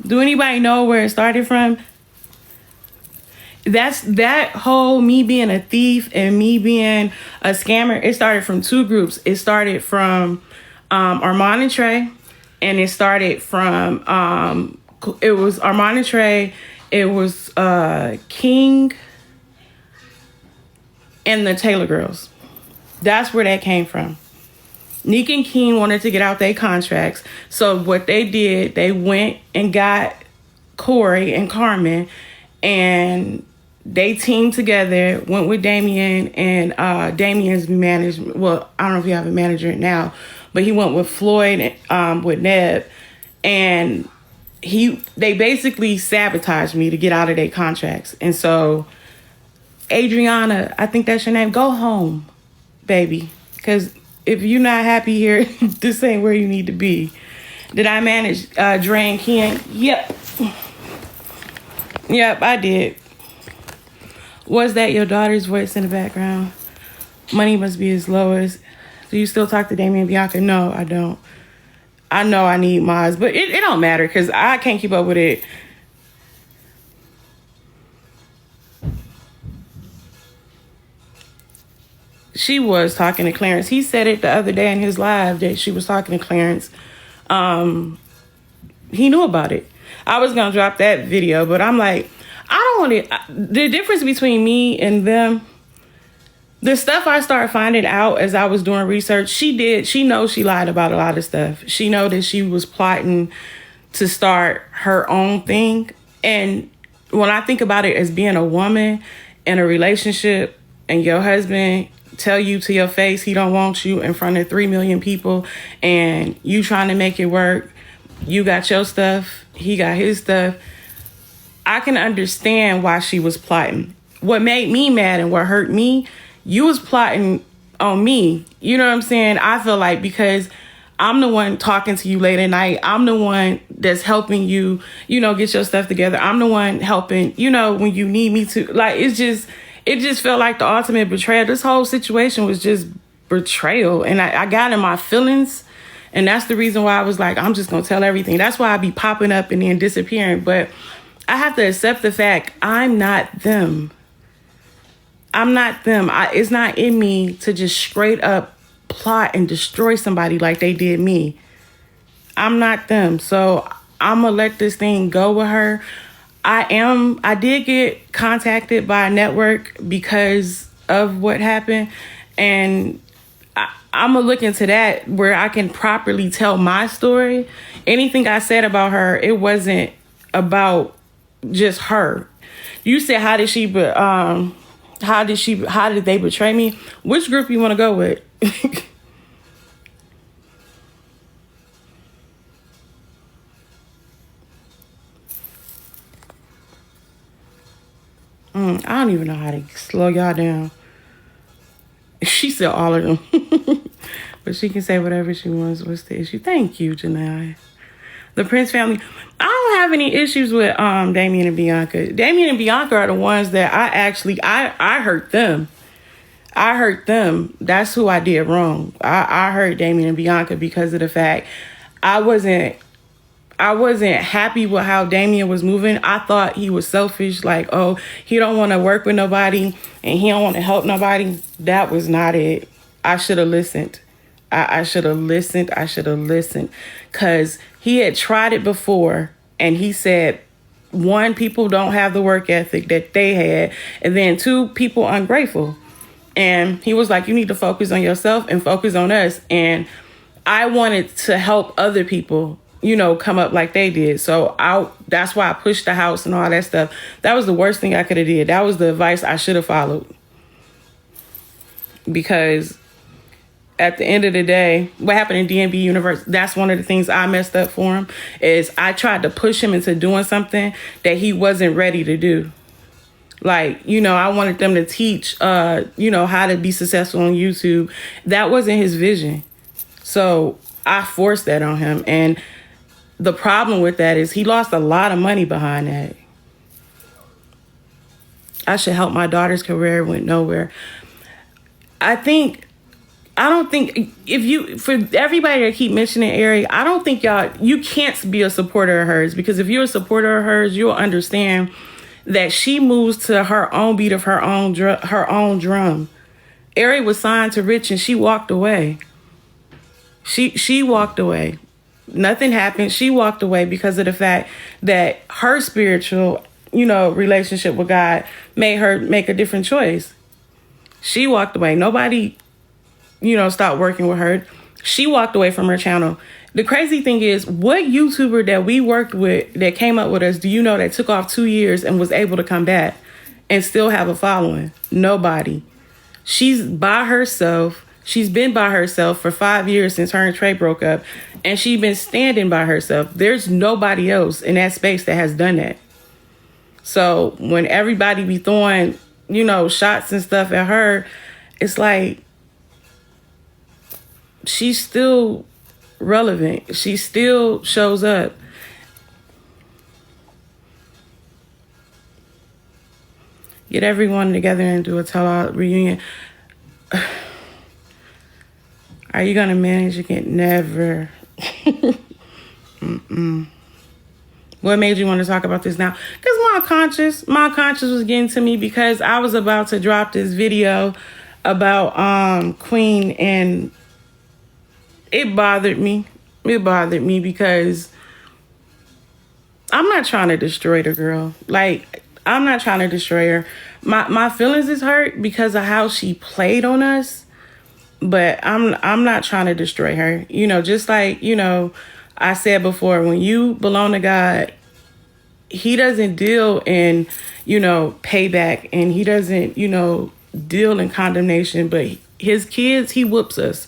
Do anybody know where it started from? That's that whole me being a thief and me being a scammer. It started from two groups. It started from Armand and Trey, and it started from it was Armand and Trey. It was King and the Taylor girls. That's where that came from. Nick and King wanted to get out their contracts. So what they did, they went and got Corey and Carmen, and they teamed together, went with Damien, and Damien's management. Well, I don't know if you have a manager now, but he went with Floyd, with Neb, and they basically sabotaged me to get out of their contracts. And so, Adriana, I think that's your name, go home, baby, because if you're not happy here, this ain't where you need to be. Did I manage Dre and Ken? Yep. Yep, I did. Was that your daughter's voice in the background? Money must be as low as... Do you still talk to Damien and Bianca? No, I don't. I know I need Maz, but it don't matter because I can't keep up with it. She was talking to Clarence. He said it the other day in his live that she was talking to Clarence. He knew about it. I was going to drop that video, but I'm like, I don't want it. The difference between me and them, the stuff I started finding out as I was doing research, she knows she lied about a lot of stuff. She know that she was plotting to start her own thing. And when I think about it as being a woman in a relationship and your husband tell you to your face he don't want you in front of 3 million people and you trying to make it work, you got your stuff, he got his stuff, I can understand why she was plotting. What made me mad and what hurt me, you was plotting on me. You know what I'm saying? I feel like because I'm the one talking to you late at night. I'm the one that's helping you, get your stuff together. I'm the one helping, when you need me to. Like, it just felt like the ultimate betrayal. This whole situation was just betrayal. And I got in my feelings. And that's the reason why I was like, I'm just going to tell everything. That's why I be popping up and then disappearing. But I have to accept the fact I'm not them. I'm not them. It's not in me to just straight up plot and destroy somebody like they did me. I'm not them. So I'm going to let this thing go with her. I did get contacted by a network because of what happened. And I'm going to look into that where I can properly tell my story. Anything I said about her, it wasn't about just her. You said, how did they betray me? Which group you want to go with? I don't even know how to slow y'all down. She said all of them. But she can say whatever she wants. What's the issue? Thank you, Janay. The Prince family. I don't have any issues with Damien and Bianca. Damien and Bianca are the ones that I hurt them. I hurt them. That's who I did wrong. I hurt Damien and Bianca because of the fact I wasn't happy with how Damien was moving. I thought he was selfish, like, oh, he don't want to work with nobody and he don't want to help nobody. That was not it. I should have listened. I should have listened. I should have listened. Because he had tried it before and he said, one, people don't have the work ethic that they had. And then two, people ungrateful. And he was like, you need to focus on yourself and focus on us. And I wanted to help other people, come up like they did. So that's why I pushed the house and all that stuff. That was the worst thing I could have did. That was the advice I should have followed. Because at the end of the day, what happened in DMB Universe, that's one of the things I messed up for him, is I tried to push him into doing something that he wasn't ready to do. Like, I wanted them to teach, how to be successful on YouTube. That wasn't his vision. So I forced that on him. And the problem with that is he lost a lot of money behind that. I should help my daughter's career, went nowhere. I think I don't think for everybody that keep mentioning Ari, I don't think you can't be a supporter of hers, because if you're a supporter of hers, you'll understand that she moves to her own beat of her own drum. Ari was signed to Rich and she walked away. She walked away. Nothing happened. She walked away because of the fact that her spiritual, relationship with God made her make a different choice. She walked away. Nobody, stopped working with her. She walked away from her channel. The crazy thing is, what YouTuber that we worked with that came up with us, do you know, that took off 2 years and was able to come back and still have a following? Nobody. She's by herself. She's been by herself for 5 years since her and Trey broke up, and she's been standing by herself. There's nobody else in that space that has done that. So when everybody be throwing, shots and stuff at her, it's like she's still relevant. She still shows up. Get everyone together and do a tell-all reunion. Are you gonna manage again? Never. What made you want to talk about this now? Because my conscience was getting to me, because I was about to drop this video about Queen, and it bothered me. It bothered me because I'm not trying to destroy the girl. Like, I'm not trying to destroy her. My feelings is hurt because of how she played on us, but I'm not trying to destroy her. Just like, I said before, when you belong to God, he doesn't deal in, payback, and he doesn't, deal in condemnation, but his kids, he whoops us.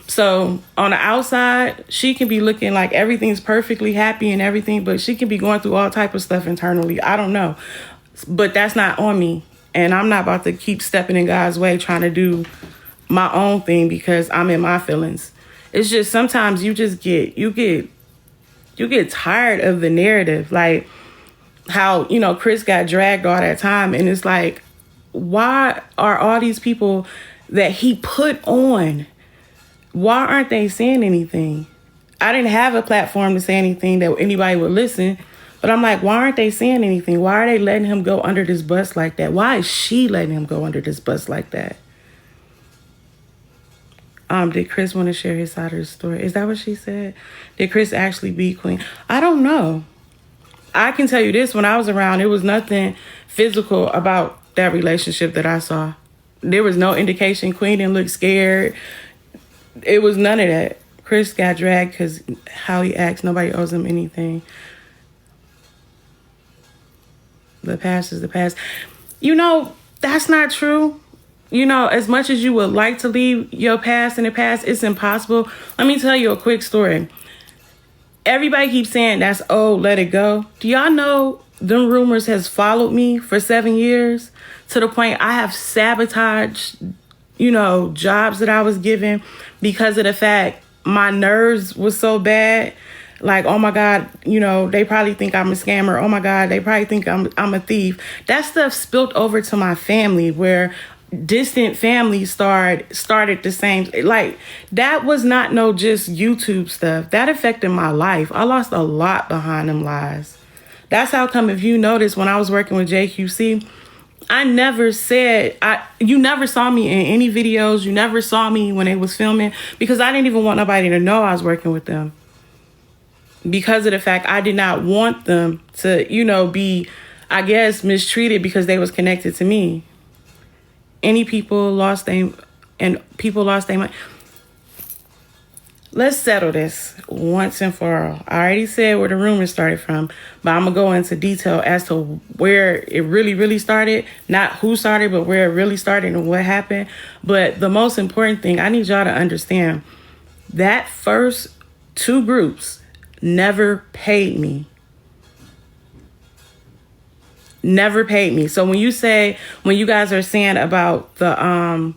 So on the outside, she can be looking like everything's perfectly happy and everything, but she can be going through all type of stuff internally. I don't know, but that's not on me. And I'm not about to keep stepping in God's way, trying to do my own thing because I'm in my feelings. It's just sometimes you get tired of the narrative, like how, Chris got dragged all that time. And it's like, why are all these people that he put on, why aren't they saying anything? I didn't have a platform to say anything that anybody would listen, but I'm like, why aren't they saying anything? Why are they letting him go under this bus like that? Why is she letting him go under this bus like that? Did Chris want to share his side of the story? Is that what she said? Did Chris actually beat Queen? I don't know. I can tell you this, when I was around, it was nothing physical about that relationship that I saw. There was no indication. Queen didn't look scared. It was none of that. Chris got dragged because how he acts, nobody owes him anything. The past is the past. That's not true. As much as you would like to leave your past in the past, it's impossible. Let me tell you a quick story. Everybody keeps saying that's old, let it go. Do y'all know them rumors has followed me for 7 years to the point I have sabotaged, jobs that I was given because of the fact my nerves was so bad. Like, oh my God, they probably think I'm a scammer. Oh my God, they probably think I'm a thief. That stuff spilled over to my family, where distant family started the same. Like, that was not just YouTube stuff. That affected my life. I lost a lot behind them lies. That's how come, if you notice, when I was working with JQC, I never said, you never saw me in any videos. You never saw me when they was filming, because I didn't even want nobody to know I was working with them. Because of the fact I did not want them to, be, I guess, mistreated because they was connected to me. People lost their money. Let's settle this once and for all. I already said where the rumors started from, but I'm going to go into detail as to where it really, really started. Not who started, but where it really started and what happened. But the most important thing, I need y'all to understand, that first 2 groups never paid me. Never paid me. So when you guys are saying about the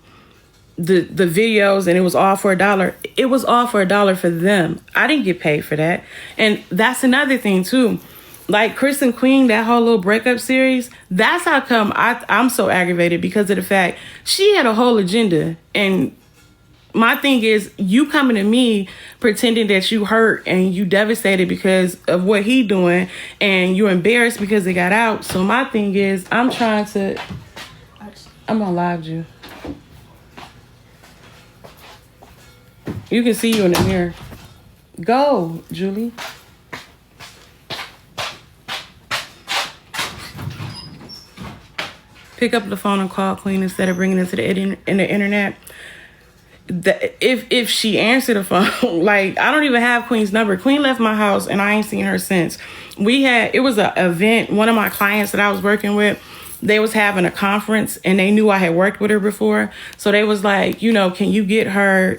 videos and it was all for $1, it was all for $1 for them. I didn't get paid for that. And that's another thing too. Like Chris and Queen, that whole little breakup series, that's how come I'm so aggravated, because of the fact she had a whole agenda. And my thing is, you coming to me pretending that you hurt and you devastated because of what he doing, and you're embarrassed because it got out. So my thing is, I'm gonna live you. You can see you in the mirror. Go, Julie. Pick up the phone and call Queen instead of bringing it to the internet. If she answered the phone, like, I don't even have Queen's number. Queen left my house and I ain't seen her since. It was an event. One of my clients that I was working with, they was having a conference and they knew I had worked with her before. So they was like, can you get her,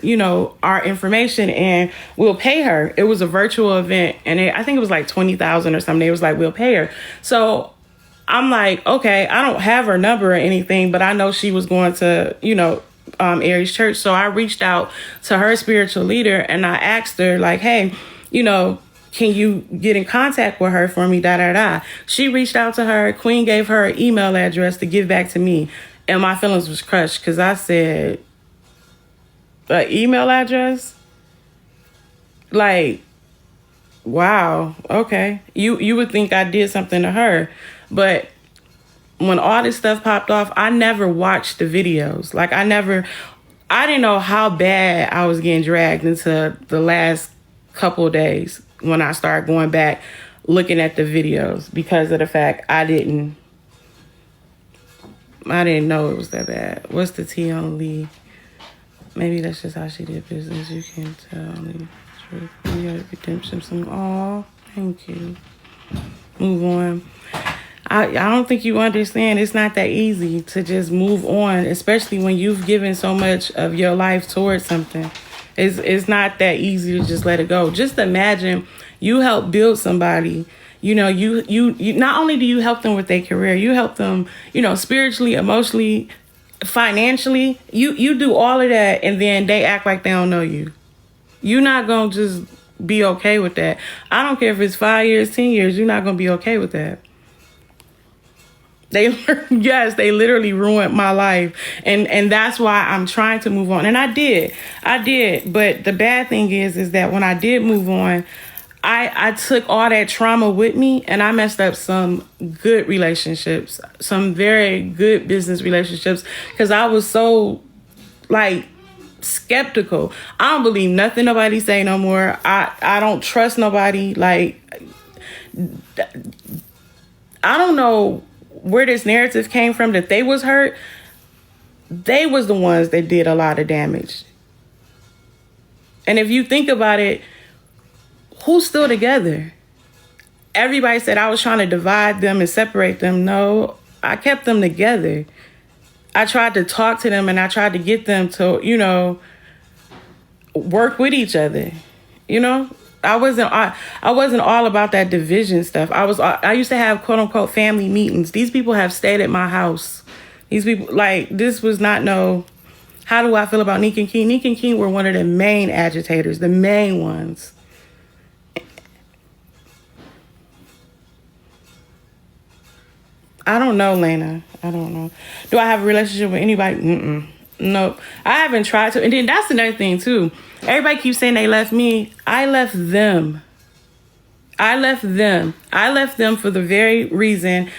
our information and we'll pay her. It was a virtual event and I think it was like $20,000 or something. They was like, we'll pay her. So I'm like, okay, I don't have her number or anything, but I know she was going to, Aries Church. So I reached out to her spiritual leader and I asked her, like, hey, can you get in contact with her for me? She reached out to her. Queen gave her an email address to give back to me. And my feelings was crushed because I said, an email address? Like, wow, okay. You would think I did something to her. But when all this stuff popped off, I never watched the videos. Like, I didn't know how bad I was getting dragged into the last couple of days when I started going back, looking at the videos, because of the fact I didn't know it was that bad. What's the T on Lee? Maybe that's just how she did business. You can tell me the truth. You got redemption. Oh, thank you. Move on. I don't think you understand. It's not that easy to just move on, especially when you've given so much of your life towards something. It's not that easy to just let it go. Just imagine you help build somebody. You not only do you help them with their career, you help them, spiritually, emotionally, financially. You do all of that, and then they act like they don't know you. You're not gonna just be okay with that. I don't care if it's 5 years, 10 years. You're not gonna be okay with that. They literally ruined my life. And that's why I'm trying to move on. And I did. But the bad thing is that when I did move on, I took all that trauma with me and I messed up some good relationships, some very good business relationships, because I was so, skeptical. I don't believe nothing nobody say no more. I don't trust nobody. Like, I don't know where this narrative came from that they was hurt. They was the ones that did a lot of damage. And if you think about it, who's still together? Everybody said I was trying to divide them and separate them. No, I kept them together. I tried to talk to them and I tried to get them to, work with each other. I wasn't all about that division stuff. I used to have quote unquote family meetings. These people have stayed at my house. These people, this was not how do I feel about Nick and King? Nick and King were one of the main agitators, the main ones. I don't know, Lena. I don't know. Do I have a relationship with anybody? Nope. I haven't tried to. And then that's another thing too. Everybody keeps saying they left me. I left them. I left them for the very reason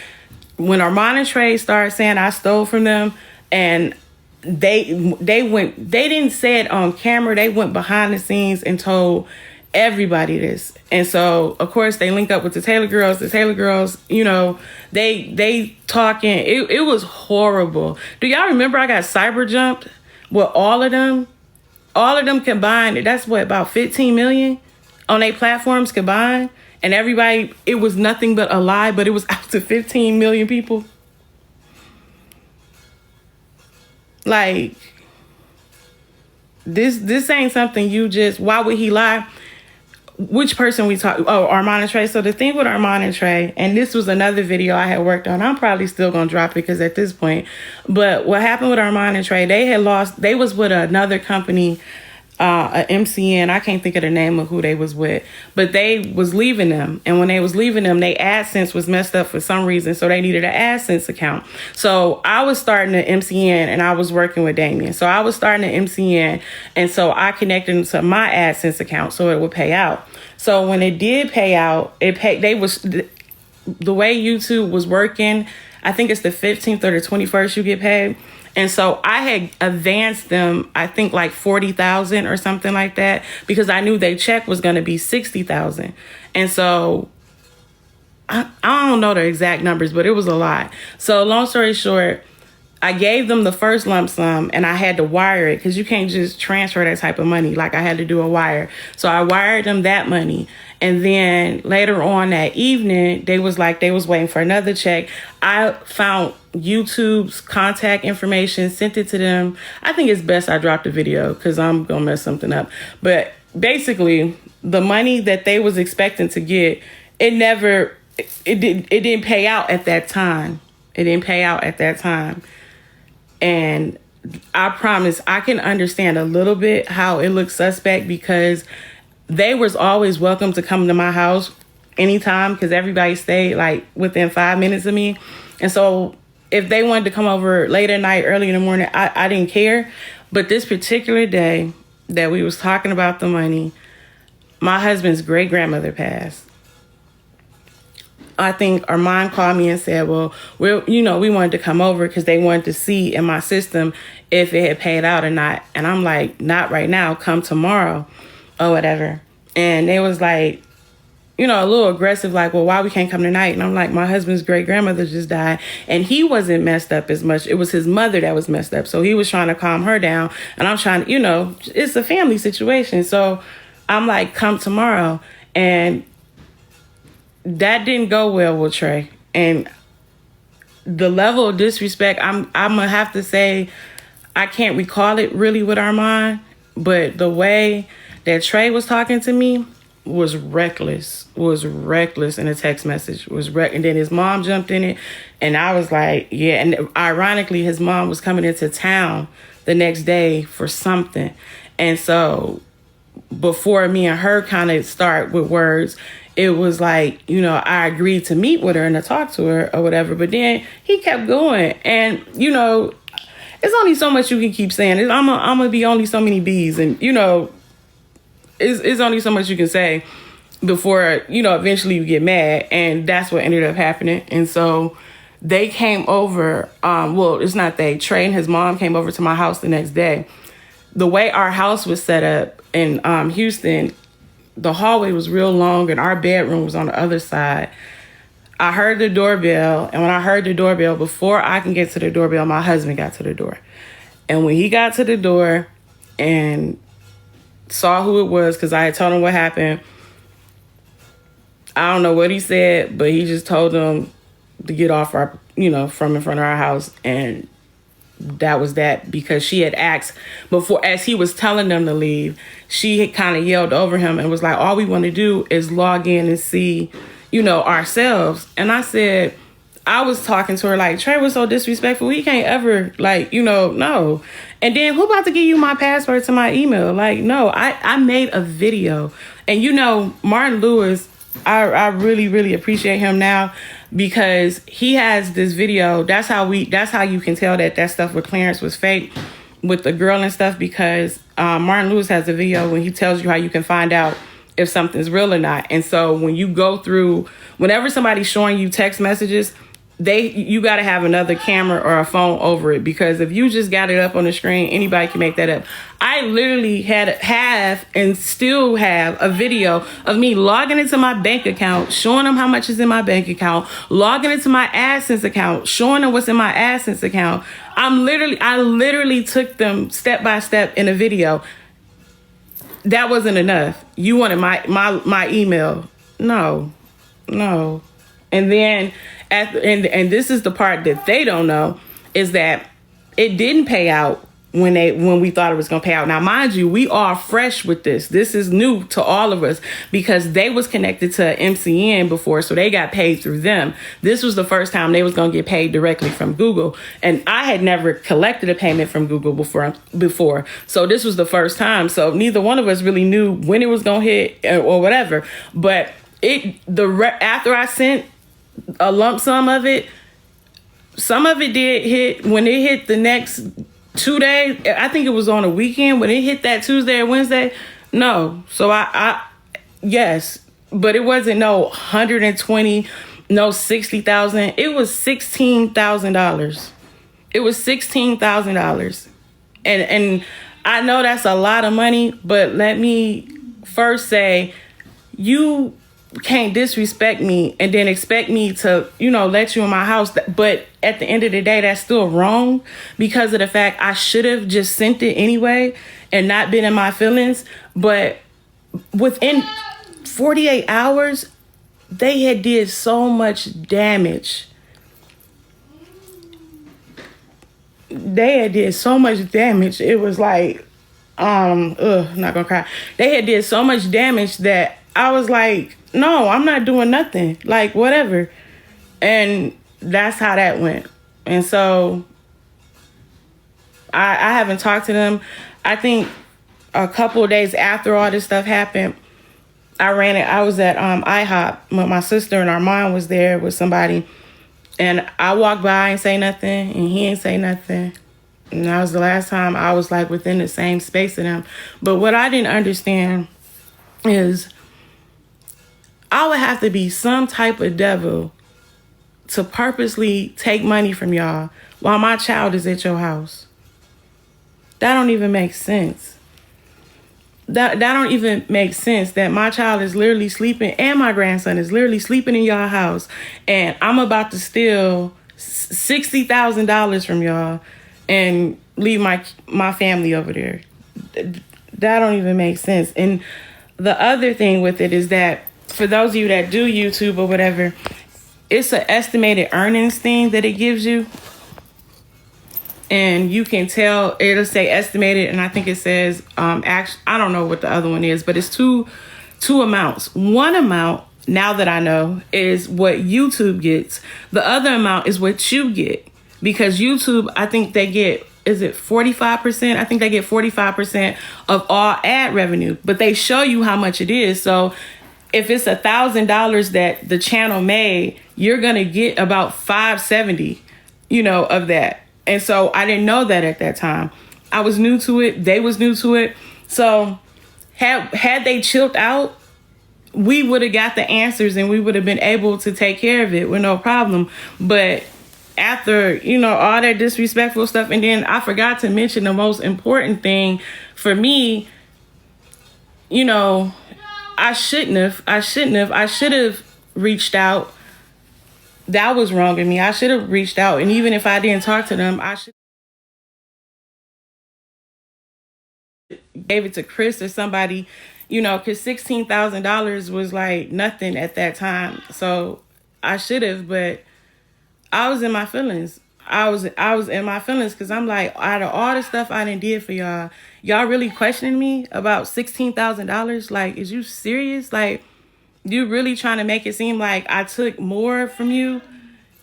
when Armand and Trey started saying I stole from them, and they didn't say it on camera. They went behind the scenes and told everybody this. And so, of course, they link up with the Taylor girls. The Taylor girls, they talking. It was horrible. Do y'all remember I got cyber jumped with all of them? All of them combined, that's what, about 15 million on their platforms combined? And everybody, it was nothing but a lie, but it was out to 15 million people. This ain't something you just, why would he lie? Which person we talk? Oh, Armand and Trey. So the thing with Armand and Trey, and this was another video I had worked on. I'm probably still going to drop it because at this point. But what happened with Armand and Trey, they was with another company a MCN. I can't think of the name of who they was with, but they was leaving them. And when they was leaving them, they AdSense was messed up for some reason. So they needed an AdSense account. So I was starting an MCN and I was working with Damien. So I was starting an MCN. And so I connected them to my AdSense account so it would pay out. So when it did pay out, the way YouTube was working, I think it's the 15th or the 21st you get paid. And so I had advanced them, I think like 40,000 or something like that, because I knew their check was going to be 60,000. And so I don't know the exact numbers, but it was a lot. So long story short, I gave them the first lump sum and I had to wire it because you can't just transfer that type of money. Like I had to do a wire. So I wired them that money. And then later on that evening, they was waiting for another check. I found YouTube's contact information, sent it to them. I think it's best I drop the video because I'm going to mess something up. But basically, the money that they was expecting to get, it didn't pay out at that time. It didn't pay out at that time. And I promise I can understand a little bit how it looks suspect because they was always welcome to come to my house anytime because everybody stayed like within 5 minutes of me. And so if they wanted to come over late at night, early in the morning, I didn't care. But this particular day that we was talking about the money, my husband's great grandmother passed. I think Armand called me and said, well, we wanted to come over because they wanted to see in my system if it had paid out or not. And I'm like, not right now, come tomorrow or whatever. And they was like, a little aggressive, like, well, why we can't come tonight? And I'm like, my husband's great grandmother just died and he wasn't messed up as much. It was his mother that was messed up. So he was trying to calm her down. And I'm trying to, it's a family situation. So I'm like, come tomorrow. And that didn't go well with Trey. And the level of disrespect, I'm gonna have to say, I can't recall it really with Armand, but the way that Trey was talking to me was reckless in a text message. And then his mom jumped in it, and I was like, yeah. And ironically, his mom was coming into town the next day for something. And so before me and her kind of start with words, it was like, I agreed to meet with her and to talk to her or whatever. But then he kept going. And, it's only so much you can keep saying. I'm going to be only so many B's. And, it's only so much you can say before, eventually you get mad. And that's what ended up happening. And so they came over. It's not they. Trey and his mom came over to my house the next day. The way our house was set up in Houston, the hallway was real long and our bedroom was on the other side. I heard the doorbell. And when I heard the doorbell, before I can get to the doorbell, my husband got to the door. And when he got to the door and saw who it was, because I had told him what happened, I don't know what he said, but he just told them to get off from in front of our house. And that was that, because she had asked before, as he was telling them to leave, she had kind of yelled over him and was like, all we want to do is log in and see, ourselves. And I said, I was talking to her like, Trey was so disrespectful. He can't ever, no. And then who about to give you my password to my email? Like, no, I made a video. And, Martin Lewis, I really, really appreciate him now, because he has this video. That's how you can tell that stuff with Clarence was fake with the girl and stuff, because Martin Lewis has a video when he tells you how you can find out if something's real or not. And so when you go through, whenever somebody's showing you text messages, you got to have another camera or a phone over it, because if you just got it up on the screen, anybody can make that up. I literally have and still have a video of me logging into my bank account, showing them how much is in my bank account, logging into my AdSense account, showing them what's in my AdSense account. I literally took them step by step in a video. That wasn't enough. You wanted my email. No. And then and this is the part that they don't know, is that it didn't pay out when we thought it was going to pay out. Now, mind you, we are fresh with this. This is new to all of us because they was connected to MCN before, so they got paid through them. This was the first time they was going to get paid directly from Google, and I had never collected a payment from Google before. So this was the first time. So neither one of us really knew when it was going to hit or whatever. But after I sent a lump sum of it, some of it did hit. When it hit the next 2 days, I think it was on a weekend, when it hit that Tuesday or Wednesday, no. So I yes, but it wasn't no 120, no 60,000. It was $16,000. It was $16,000. And I know that's a lot of money, but let me first say, you can't disrespect me and then expect me to, let you in my house. But at the end of the day, that's still wrong because of the fact I should have just sent it anyway and not been in my feelings. But within 48 hours, they had did so much damage. It was like, not gonna cry. They had did so much damage that I was like, no, I'm not doing nothing. Like, whatever. And that's how that went. And so I haven't talked to them. I think a couple of days after all this stuff happened, I was at IHOP. My sister and our mom was there with somebody. And I walked by and say nothing, and he ain't say nothing. And that was the last time I was like within the same space of them. But what I didn't understand is I would have to be some type of devil to purposely take money from y'all while my child is at your house. That don't even make sense. That don't even make sense that my child is literally sleeping and my grandson is literally sleeping in y'all house and I'm about to steal $60,000 from y'all and leave my family over there. That don't even make sense. And the other thing with it is that for those of you that do YouTube or whatever, it's an estimated earnings thing that it gives you. And you can tell, it'll say estimated, and I think it says, I don't know what the other one is, but it's two amounts. One amount, now that I know, is what YouTube gets. The other amount is what you get. Because YouTube, I think they get, is it 45%? I think they get 45% of all ad revenue, but they show you how much it is. So if it's $1,000 that the channel made, you're going to get about $570, of that. And so I didn't know that at that time. I was new to it. They was new to it. So had they chilled out, we would have got the answers and we would have been able to take care of it with no problem. But after, all that disrespectful stuff, and then I forgot to mention the most important thing for me, I shouldn't have. I should have reached out. That was wrong of me. I should have reached out. And even if I didn't talk to them, I should gave it to Chris or somebody, because $16,000 was like nothing at that time. So I should have, but I was in my feelings. I was in my feelings because I'm like, out of all the stuff I done did for y'all really questioning me about $16,000? Like, is you serious? Like, you really trying to make it seem like I took more from you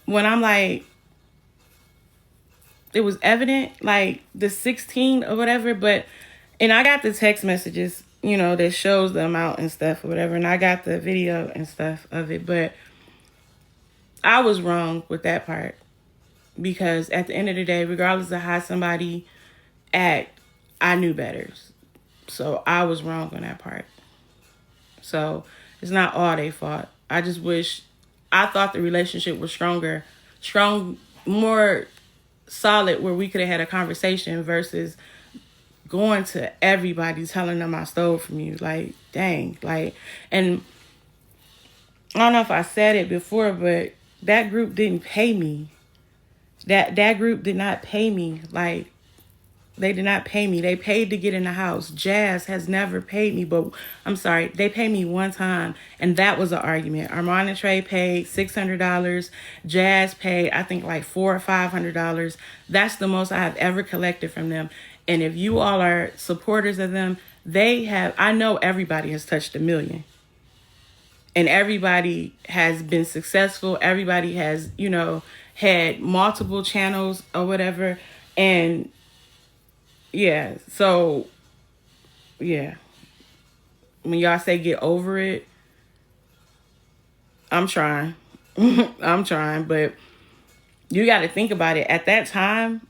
when I'm like, it was evident, like the 16 or whatever. And I got the text messages, that shows the amount and stuff or whatever. And I got the video and stuff of it. But I was wrong with that part because at the end of the day, regardless of how somebody act, I knew better. So I was wrong on that part. So it's not all their fault. I just wish, I thought the relationship was more solid where we could have had a conversation versus going to everybody telling them I stole from you. Like, dang. Like, and I don't know if I said it before, but that group didn't pay me. That group did not pay me. Like, they did not pay me. They paid to get in the house. Jazz has never paid me, but I'm sorry, they paid me one time, and that was an argument. Armand and Trey paid $600. Jazz paid, I think, like $400 or $500. That's the most I have ever collected from them. And if you all are supporters of them, I know everybody has touched 1 million. And everybody has been successful. Everybody has, had multiple channels or whatever. And yeah, so yeah. When y'all say get over it, I'm trying. I'm trying, but you got to think about it. At that time,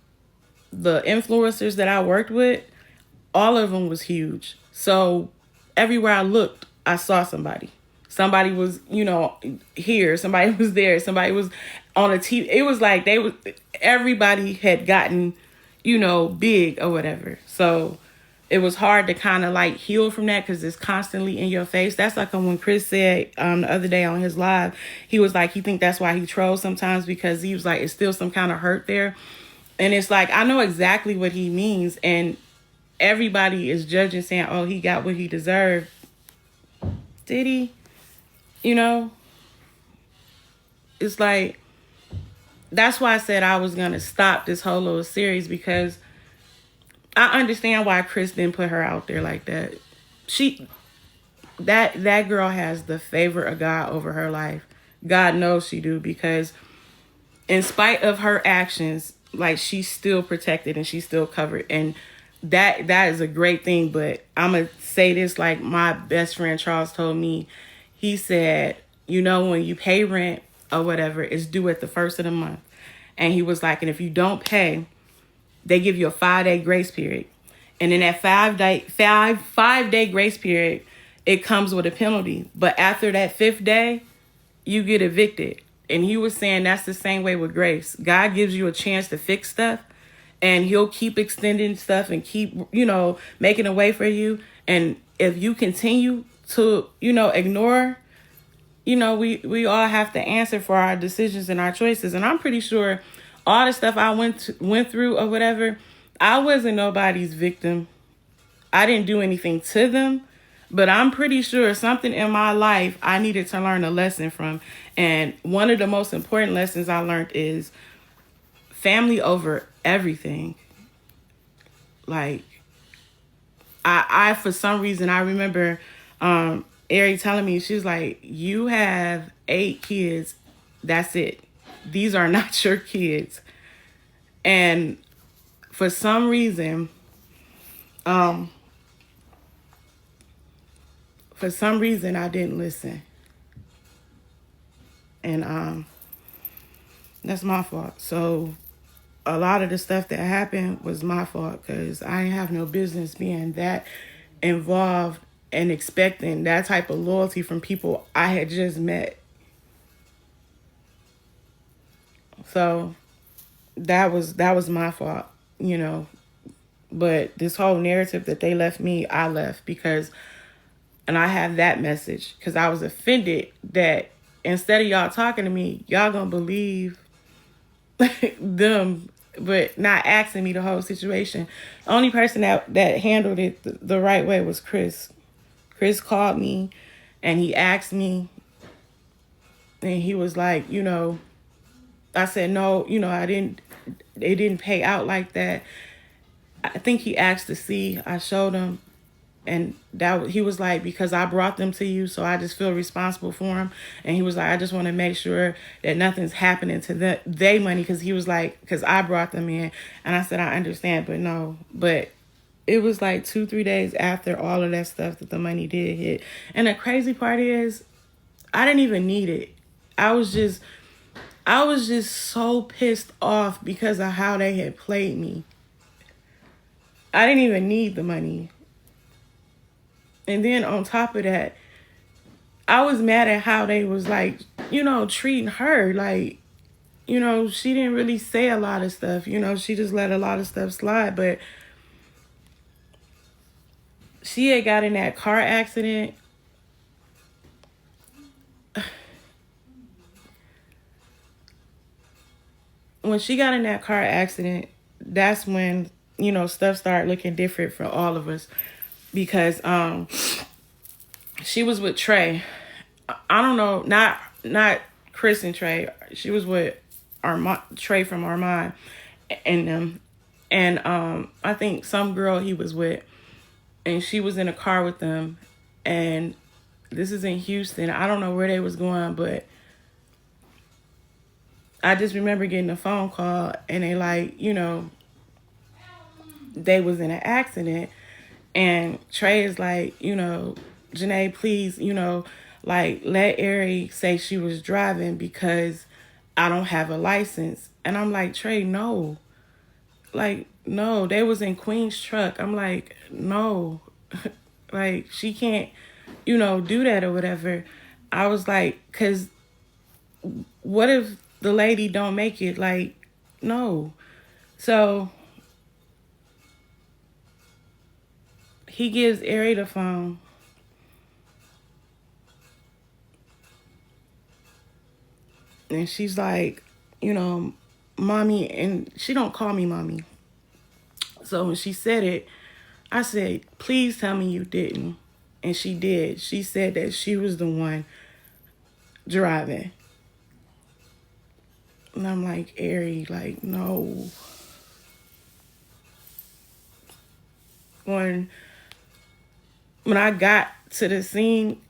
the influencers that I worked with, all of them was huge. So everywhere I looked, I saw somebody. Somebody was, here. Somebody was there. Somebody was on a TV. It was like everybody had gotten, big or whatever. So it was hard to kind of like heal from that because it's constantly in your face. That's like when Chris said the other day on his live, he was like, he think that's why he trolls sometimes, because he was like, it's still some kind of hurt there. And it's like, I know exactly what he means. And everybody is judging, saying, oh, he got what he deserved. Did he? It's like, that's why I said I was going to stop this whole little series, because I understand why Chris didn't put her out there like that. That girl has the favor of God over her life. God knows she do, because in spite of her actions, like, she's still protected and she's still covered. And that is a great thing. But I'm going to say this, like my best friend Charles told me. He said, when you pay rent or whatever, it's due at the first of the month. And he was like, and if you don't pay, they give you a 5-day grace period. And in that 5-day grace period, it comes with a penalty. But after that 5th day, you get evicted. And he was saying that's the same way with grace. God gives you a chance to fix stuff, and he'll keep extending stuff and keep, making a way for you. And if you continue to, ignore, we all have to answer for our decisions and our choices. And I'm pretty sure all the stuff I went through or whatever, I wasn't nobody's victim. I didn't do anything to them, but I'm pretty sure something in my life I needed to learn a lesson from. And one of the most important lessons I learned is family over everything. Like, I for some reason, I remember Ari telling me, she was like, you have 8 kids. That's it. These are not your kids. And for some reason, I didn't listen. And that's my fault. So a lot of the stuff that happened was my fault, because I didn't have no business being that involved and expecting that type of loyalty from people I had just met. So that was my fault, But this whole narrative that they left me, I left and I have that message, because I was offended that instead of y'all talking to me, y'all gonna believe them, but not asking me the whole situation. The only person that handled it the right way was Chris. Chris called me and he asked me, and he was like, I said, no, it didn't pay out like that. I think he asked to see. I showed him, and he was like, because I brought them to you, so I just feel responsible for them. And he was like, I just want to make sure that nothing's happening to their money, because he was like, because I brought them in. And I said, I understand, but no. But it was like 2-3 days after all of that stuff that the money did hit. And the crazy part is, I didn't even need it. I was just so pissed off because of how they had played me. I didn't even need the money. And then on top of that, I was mad at how they was like, treating her. Like, she didn't really say a lot of stuff. She just let a lot of stuff slide. But she had got in that car accident. When she got in that car accident, that's when, stuff started looking different for all of us. Because she was with Trey. I don't know, not Chris and Trey. She was with Trey from Armand and them. And I think some girl he was with, and she was in a car with them, and this is in Houston. I don't know where they was going, but I just remember getting a phone call, and they like, they was in an accident, and Trey is like, Janay, please, like let Ari say she was driving because I don't have a license. And I'm like, Trey, no. Like, no, they was in Queen's truck. I'm like, no. Like, she can't, do that or whatever. I was like, because what if the lady don't make it? Like, no. So he gives Ari the phone. And she's like, mommy, and she don't call me mommy. So when she said it, I said, please tell me you didn't. And she did. She said that she was the one driving. And I'm like, Ari, like, no. When I got to the scene,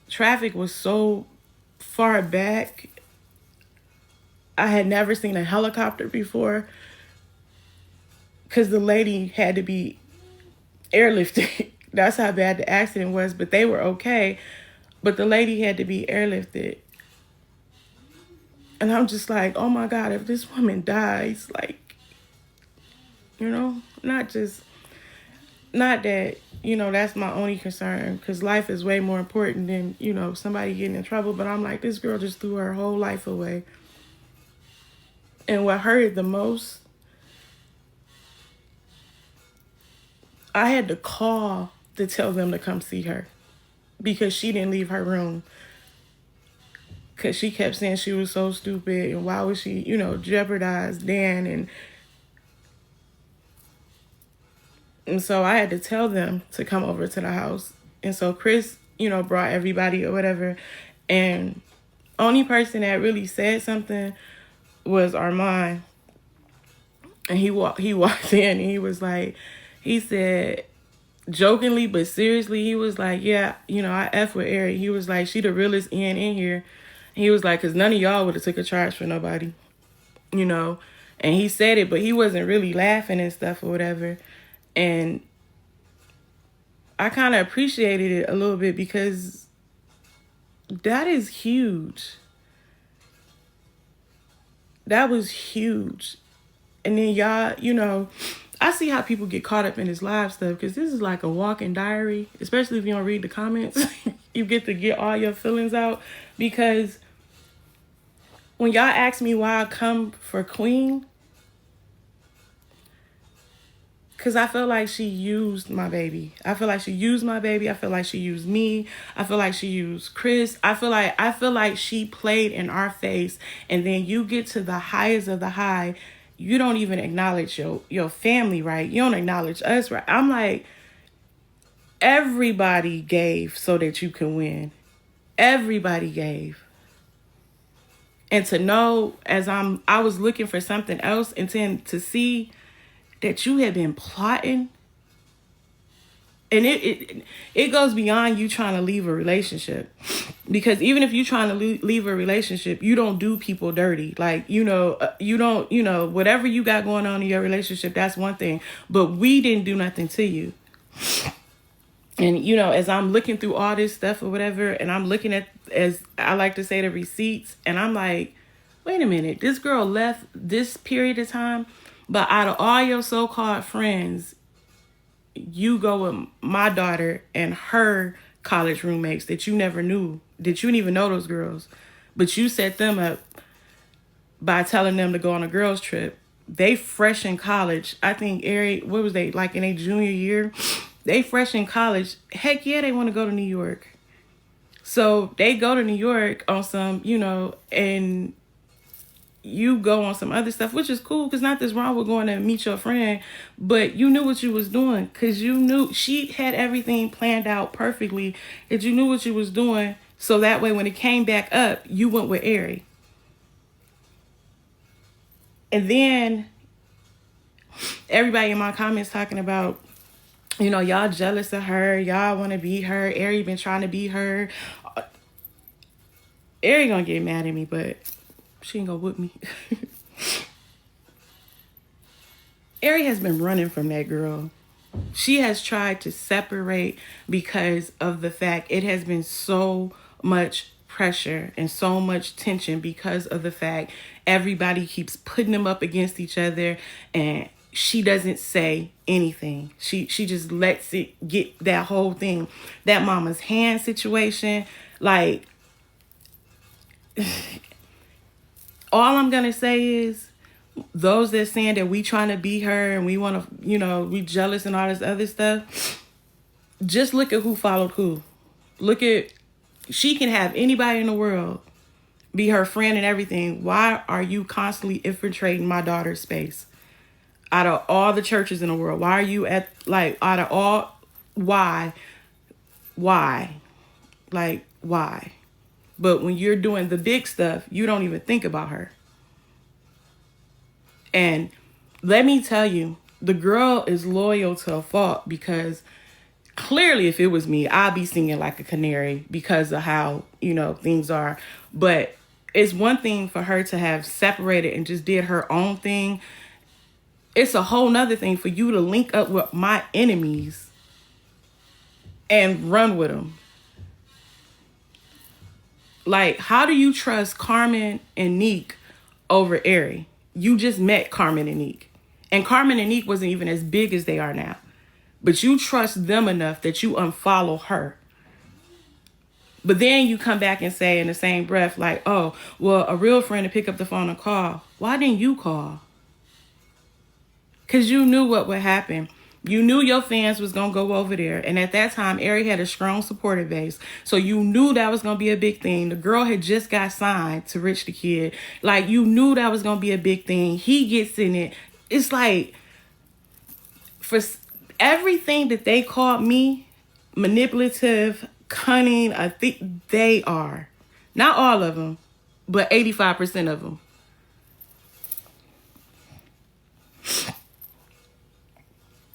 traffic was so far back. I had never seen a helicopter before because the lady had to be airlifted. That's how bad the accident was, but they were okay. But the lady had to be airlifted. And I'm just like, oh my God, if this woman dies, like, not that, that's my only concern, because life is way more important than, somebody getting in trouble. But I'm like, this girl just threw her whole life away. And what hurt the most, I had to call to tell them to come see her because she didn't leave her room. Because she kept saying she was so stupid and why would she, jeopardize Dan. And so I had to tell them to come over to the house. And so Chris, brought everybody or whatever. And only person that really said something was Armand. And he walked in and he was like, he said, jokingly but seriously, he was like, yeah, I F with Ari. He was like, she the realest in here. He was like, because none of y'all would have took a charge for nobody, And he said it, but he wasn't really laughing and stuff or whatever. And I kind of appreciated it a little bit because that is huge. That was huge. And then y'all, I see how people get caught up in this live stuff because this is like a walking diary, especially if you don't read the comments. You get to get all your feelings out because when y'all ask me why I come for Queen, because I feel like she used my baby. I feel like she used my baby. I feel like she used me. I feel like she used Chris. I feel like she played in our face. And then you get to the highest of the high. You don't even acknowledge your family, right? You don't acknowledge us, right? I'm like, everybody gave so that you can win. Everybody gave. And to know I was looking for something else and then to see that you had been plotting. And it goes beyond you trying to leave a relationship. Because even if you're trying to leave a relationship, you don't do people dirty. Like, you don't, whatever you got going on in your relationship, that's one thing. But we didn't do nothing to you. And, as I'm looking through all this stuff or whatever, and I'm looking at, as I like to say, the receipts, and I'm like, wait a minute, this girl left this period of time, but out of all your so-called friends, you go with my daughter and her college roommates that you never knew, that you didn't even know those girls, but you set them up by telling them to go on a girls trip. They fresh in college. I think what was they, like in their junior year? They fresh in college. Heck yeah, they want to go to New York. So they go to New York on some, and you go on some other stuff, which is cool because nothing's wrong with going to meet your friend, but you knew what you was doing because you knew she had everything planned out perfectly, that you knew what you was doing. So that way, when it came back up, you went with Ari. And then everybody in my comments talking about, you know, y'all jealous of her. Y'all want to be her. Ari been trying to be her. Ari gonna get mad at me, but she ain't gonna whoop me. Ari has been running from that girl. She has tried to separate because of the fact it has been so much pressure and so much tension because of the fact everybody keeps putting them up against each other, and she doesn't say anything. She just lets it get that whole thing. That mama's hand situation, like, all I'm gonna say is, those that saying that we trying to be her and we want to, you know, we jealous and all this other stuff, just look at who followed who. Look at, she can have anybody in the world be her friend and everything. Why are you constantly infiltrating my daughter's space? Out of all the churches in the world, why are you at, like, out of all, why? Like, why? But when you're doing the big stuff, you don't even think about her. And let me tell you, the girl is loyal to a fault, because clearly if it was me, I'd be singing like a canary because of how, you know, things are. But it's one thing for her to have separated and just did her own thing. It's a whole nother thing for you to link up with my enemies and run with them. Like, how do you trust Carmen and Neek over Ari? You just met Carmen and Neek. And Carmen and Neek wasn't even as big as they are now. But you trust them enough that you unfollow her. But then you come back and say in the same breath, like, oh, well, a real friend to pick up the phone and call. Why didn't you call? Because you knew what would happen. You knew your fans was going to go over there. And at that time, Ari had a strong supporter base. So you knew that was going to be a big thing. The girl had just got signed to Rich the Kid. Like, you knew that was going to be a big thing. He gets in it. It's like, for everything that they called me, manipulative, cunning, I think they are. Not all of them, but 85% of them.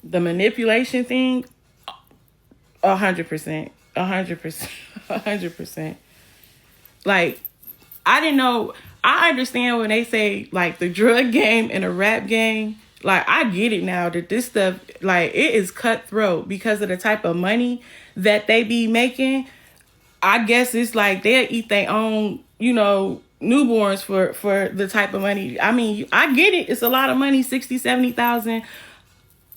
The manipulation thing, 100%, 100%, 100%. Like, I didn't know. I understand when they say, like, the drug game and the rap game. Like, I get it now that this stuff, like, it is cutthroat because of the type of money that they be making. I guess it's like they'll eat their own, you know, newborns for the type of money. I mean, I get it. It's a lot of money, 60, 70,000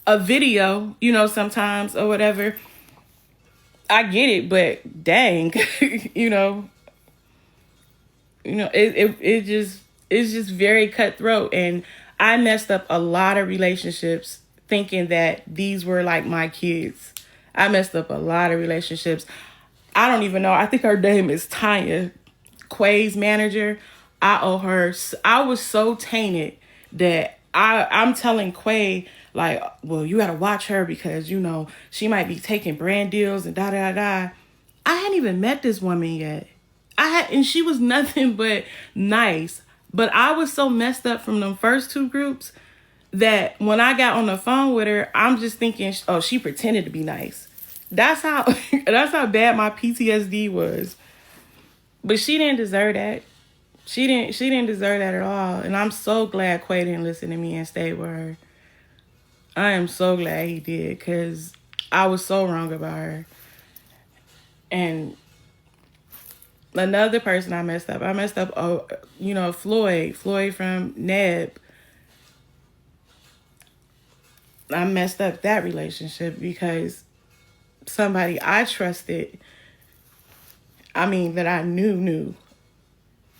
a video, you know, sometimes or whatever. I get it, but dang, you know, it's just very cutthroat. And I messed up a lot of relationships thinking that these were like my kids. I messed up a lot of relationships. I don't even know. I think her name is Tanya, Quay's manager. I owe her. I was so tainted that I'm telling Quay, like, well, you got to watch her because, you know, she might be taking brand deals and da-da-da-da. I hadn't even met this woman yet. And she was nothing but nice. But I was so messed up from them first two groups that when I got on the phone with her, I'm just thinking, oh, she pretended to be nice. That's how bad my PTSD was. But she didn't deserve that. She didn't deserve that at all. And I'm so glad Quay didn't listen to me and stay with her. I am so glad he did, because I was so wrong about her. And another person I messed up, you know, Floyd from Neb. I messed up that relationship because somebody I trusted, that I knew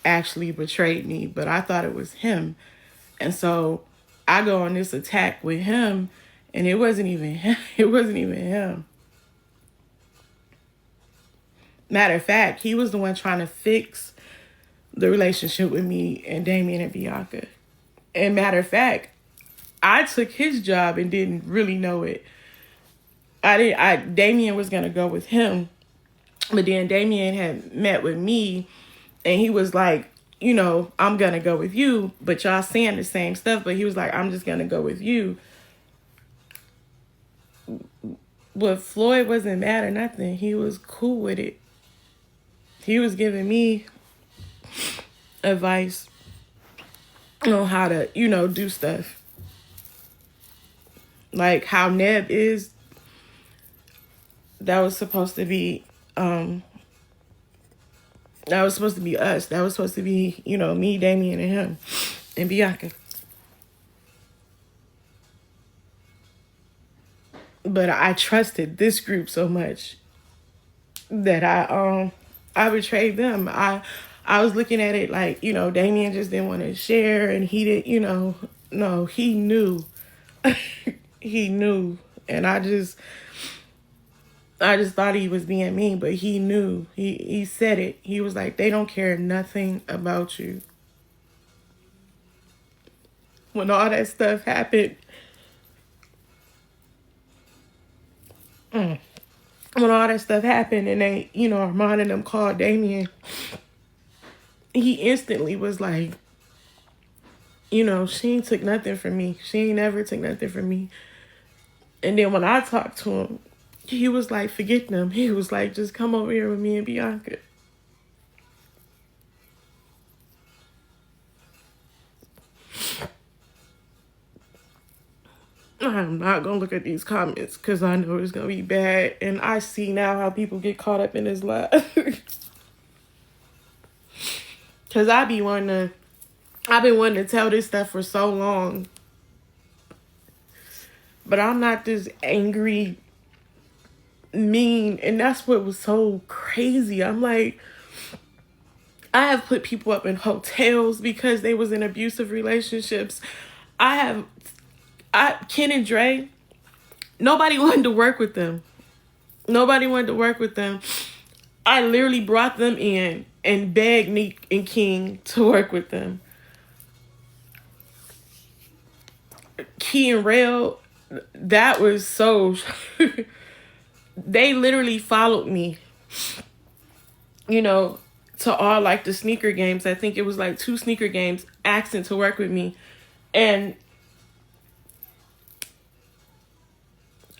actually betrayed me, but I thought it was him. And so I go on this attack with him, and it wasn't even him. It wasn't even him. Matter of fact, he was the one trying to fix the relationship with me and Damien and Bianca. And matter of fact, I took his job and didn't really know it. Damien was gonna go with him, but then Damien had met with me, and he was like, I'm gonna go with you, but y'all saying the same stuff, but he was like, I'm just gonna go with you. But Floyd wasn't mad or nothing. He was cool with it. He was giving me advice on how to, do stuff. Like how Neb is, that was supposed to be us. That was supposed to be, me, Damien, and him, and Bianca. But I trusted this group so much that I betrayed them. I was looking at it like, Damien just didn't want to share, and he didn't, no, he knew. He knew. And I just thought he was being mean, but he knew. He said it. He was like, they don't care nothing about you. When all that stuff happened, and they, Armand and them called Damien, he instantly was like, she ain't took nothing from me. She ain't never took nothing from me. And then when I talked to him, he was like, forget them. He was like, just come over here with me and Bianca. I'm not going to look at these comments because I know it's going to be bad. And I see now how people get caught up in his life. Because I've been wanting to tell this stuff for so long. But I'm not this angry, mean. And that's what was so crazy. I'm like, I have put people up in hotels because they was in abusive relationships. Ken and Dre, nobody wanted to work with them. I literally brought them in and begged Neek and King to work with them. Key and Rail, that was so... They literally followed me, to all like the sneaker games. I think it was like 2 sneaker games, asking to work with me. And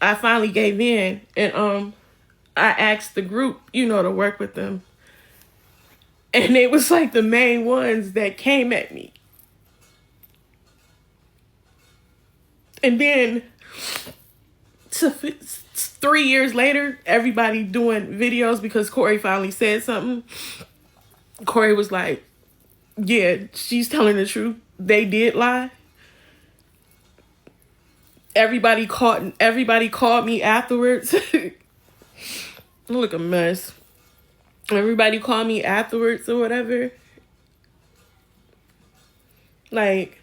I finally gave in, and I asked the group, to work with them. And they was like the main ones that came at me. And then 3 years later, everybody doing videos because Corey finally said something. Corey was like, yeah, she's telling the truth. They did lie. Everybody called me afterwards. Look a mess. Everybody called me afterwards or whatever. Like,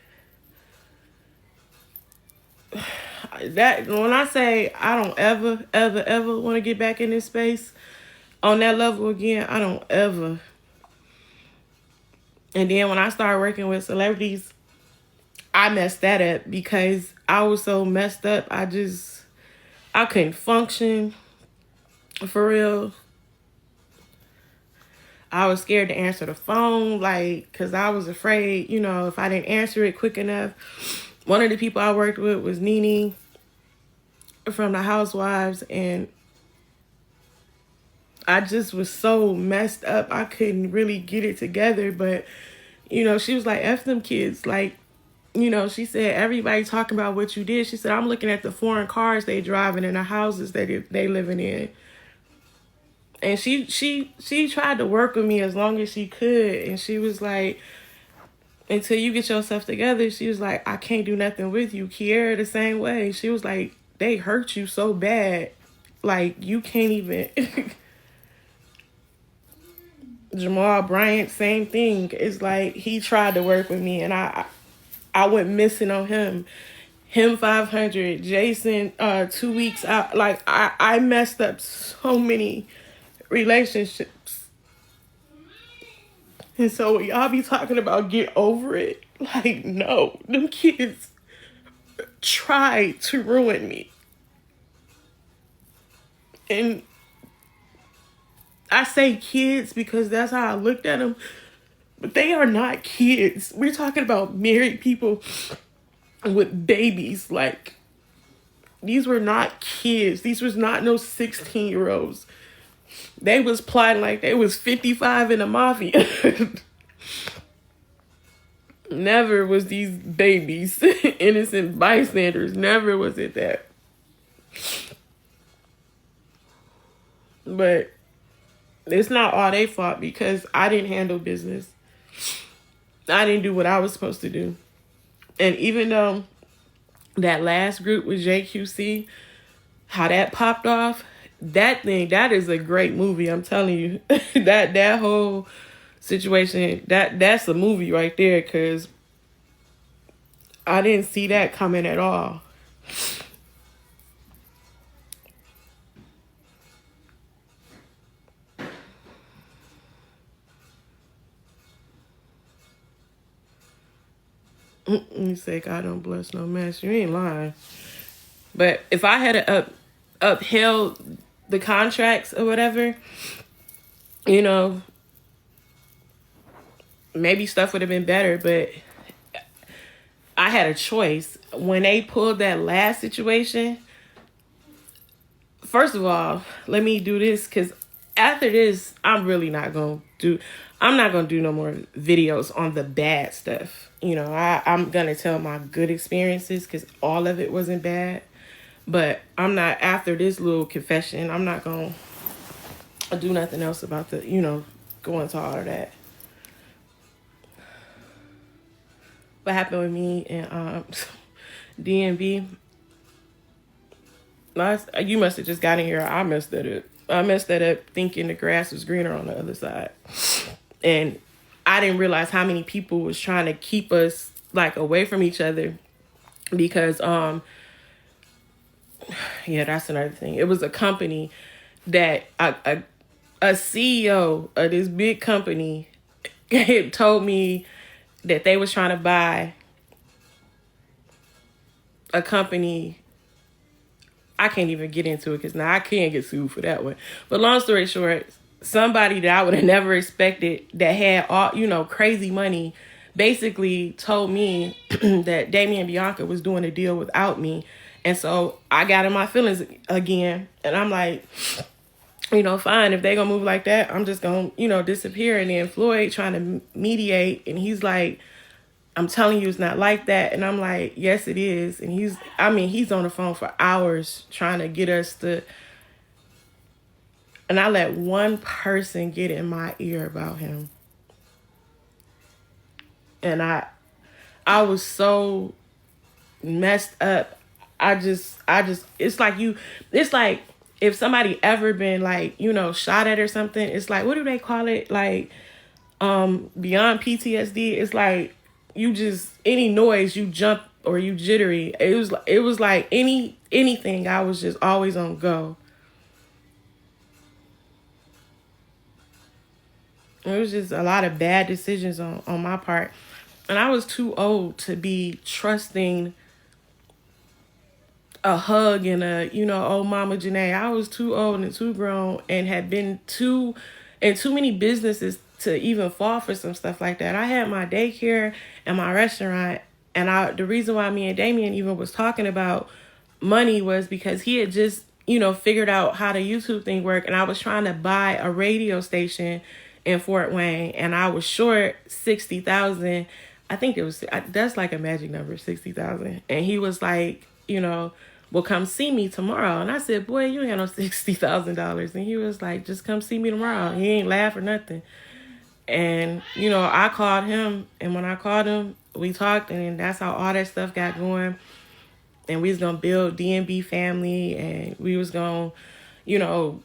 that, when I say I don't ever want to get back in this space on that level again, I don't ever. And then when I started working with celebrities, I messed that up because I was so messed up. I couldn't function, for real. I was scared to answer the phone, because I was afraid, if I didn't answer it quick enough. One of the people I worked with was Nene from the Housewives, and I just was so messed up. I couldn't really get it together, but, she was like, F them kids. She said, everybody talking about what you did. She said, I'm looking at the foreign cars they driving and the houses that they living in. And she tried to work with me as long as she could. And she was like, until you get yourself together, she was like, I can't do nothing with you. Kiera the same way. She was like, they hurt you so bad. You can't even... Jamal Bryant, same thing. It's like he tried to work with me and I went missing on him. Him 500, Jason 2 weeks out. I messed up so many relationships. And so when y'all be talking about get over it, no, them kids tried to ruin me. And I say kids because that's how I looked at them, but they are not kids. We're talking about married people with babies. These were not kids. These was not no 16-year-olds. They was plotting like they was 55 in the mafia. Never was these babies innocent bystanders. Never was it that. But it's not all they fault because I didn't handle business. I didn't do what I was supposed to do. And even though that last group with JQC, how that popped off, that is a great movie. I'm telling you, that whole situation, that's a movie right there, because I didn't see that coming at all. You say God don't bless no mess. You ain't lying. But if I had upheld the contracts or whatever, you know, maybe stuff would have been better. But I had a choice. When they pulled that last situation, first of all, let me do this, because after this, I'm not going to do no more videos on the bad stuff. You know, I'm going to tell my good experiences, because all of it wasn't bad. But I'm not, after this little confession, I'm not going to do nothing else about go into all of that. What happened with me and DMV? You must have just got in here. I messed that up. I messed that up thinking the grass was greener on the other side. And I didn't realize how many people was trying to keep us like away from each other because, yeah, that's another thing. It was a company that a CEO of this big company told me that they was trying to buy a company. I can't even get into it because now I can't get sued for that one. But long story short, somebody that I would have never expected that had all, crazy money basically told me that Damien Bianca was doing a deal without me. And so I got in my feelings again. And I'm like, fine, if they gonna move like that, I'm just gonna, disappear. And then Floyd trying to mediate, and he's like, I'm telling you, it's not like that. And I'm like, yes, it is. And he's on the phone for hours trying to get us to. And I let one person get in my ear about him. And I was so messed up. It's like if somebody ever been like, shot at or something, it's like, what do they call it? Like, beyond PTSD, it's like, you just, any noise, you jump or you jittery. It was like anything. I was just always on go. It was just a lot of bad decisions on my part. And I was too old to be trusting a hug and oh, Mama Janay. I was too old and too grown and had been too many businesses to even fall for some stuff like that. I had my daycare and my restaurant, and the reason why me and Damien even was talking about money was because he had just, figured out how the YouTube thing worked, and I was trying to buy a radio station in Fort Wayne, and I was short $60,000. I think that's like a magic number, 60,000. And he was like, well, come see me tomorrow. And I said, boy, you ain't got no $60,000. And he was like, just come see me tomorrow. He ain't laugh or nothing. And, I called him. And when I called him, we talked. And that's how all that stuff got going. And we was going to build DMB family. And we was going to,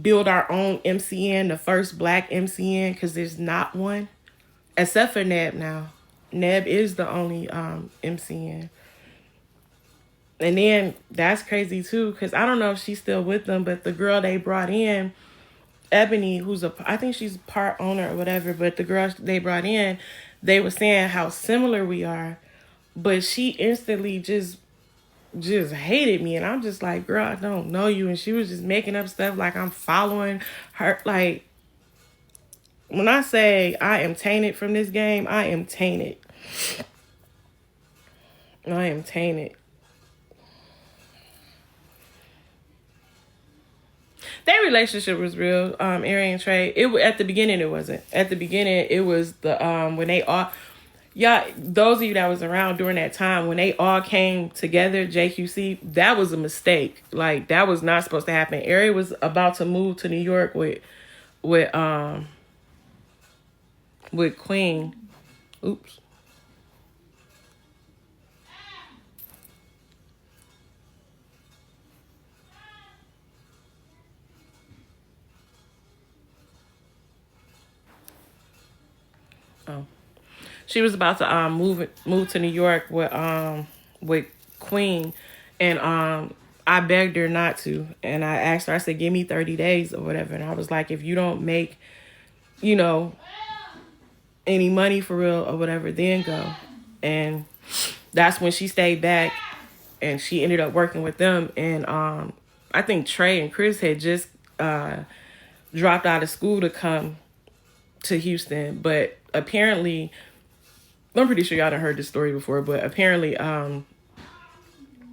build our own MCN, the first black MCN, because there's not one. Except for Neb now. Neb is the only MCN. And then that's crazy too, because I don't know if she's still with them, but the girl they brought in, Ebony, I think she's part owner or whatever, but the girl they brought in, they were saying how similar we are, but she instantly just hated me. And I'm just like, girl, I don't know you. And she was just making up stuff like I'm following her. Like, when I say I am tainted from this game, I am tainted. I am tainted. Their relationship was real. Ari and Trey. At the beginning it wasn't. At the beginning it was the when they all, yeah, those of you that was around during that time when they all came together, JQC, that was a mistake. Like that was not supposed to happen. Ari was about to move to New York with Queen. Oops. Oh. She was about to move to New York with Queen, and I begged her not to, and I asked her. I said, "Give me 30 days or whatever." And I was like, "If you don't make, you know, any money for real or whatever, then go." And that's when she stayed back, and she ended up working with them. And I think Trey and Chris had just dropped out of school to come to Houston, but apparently, I'm pretty sure y'all done heard this story before, but apparently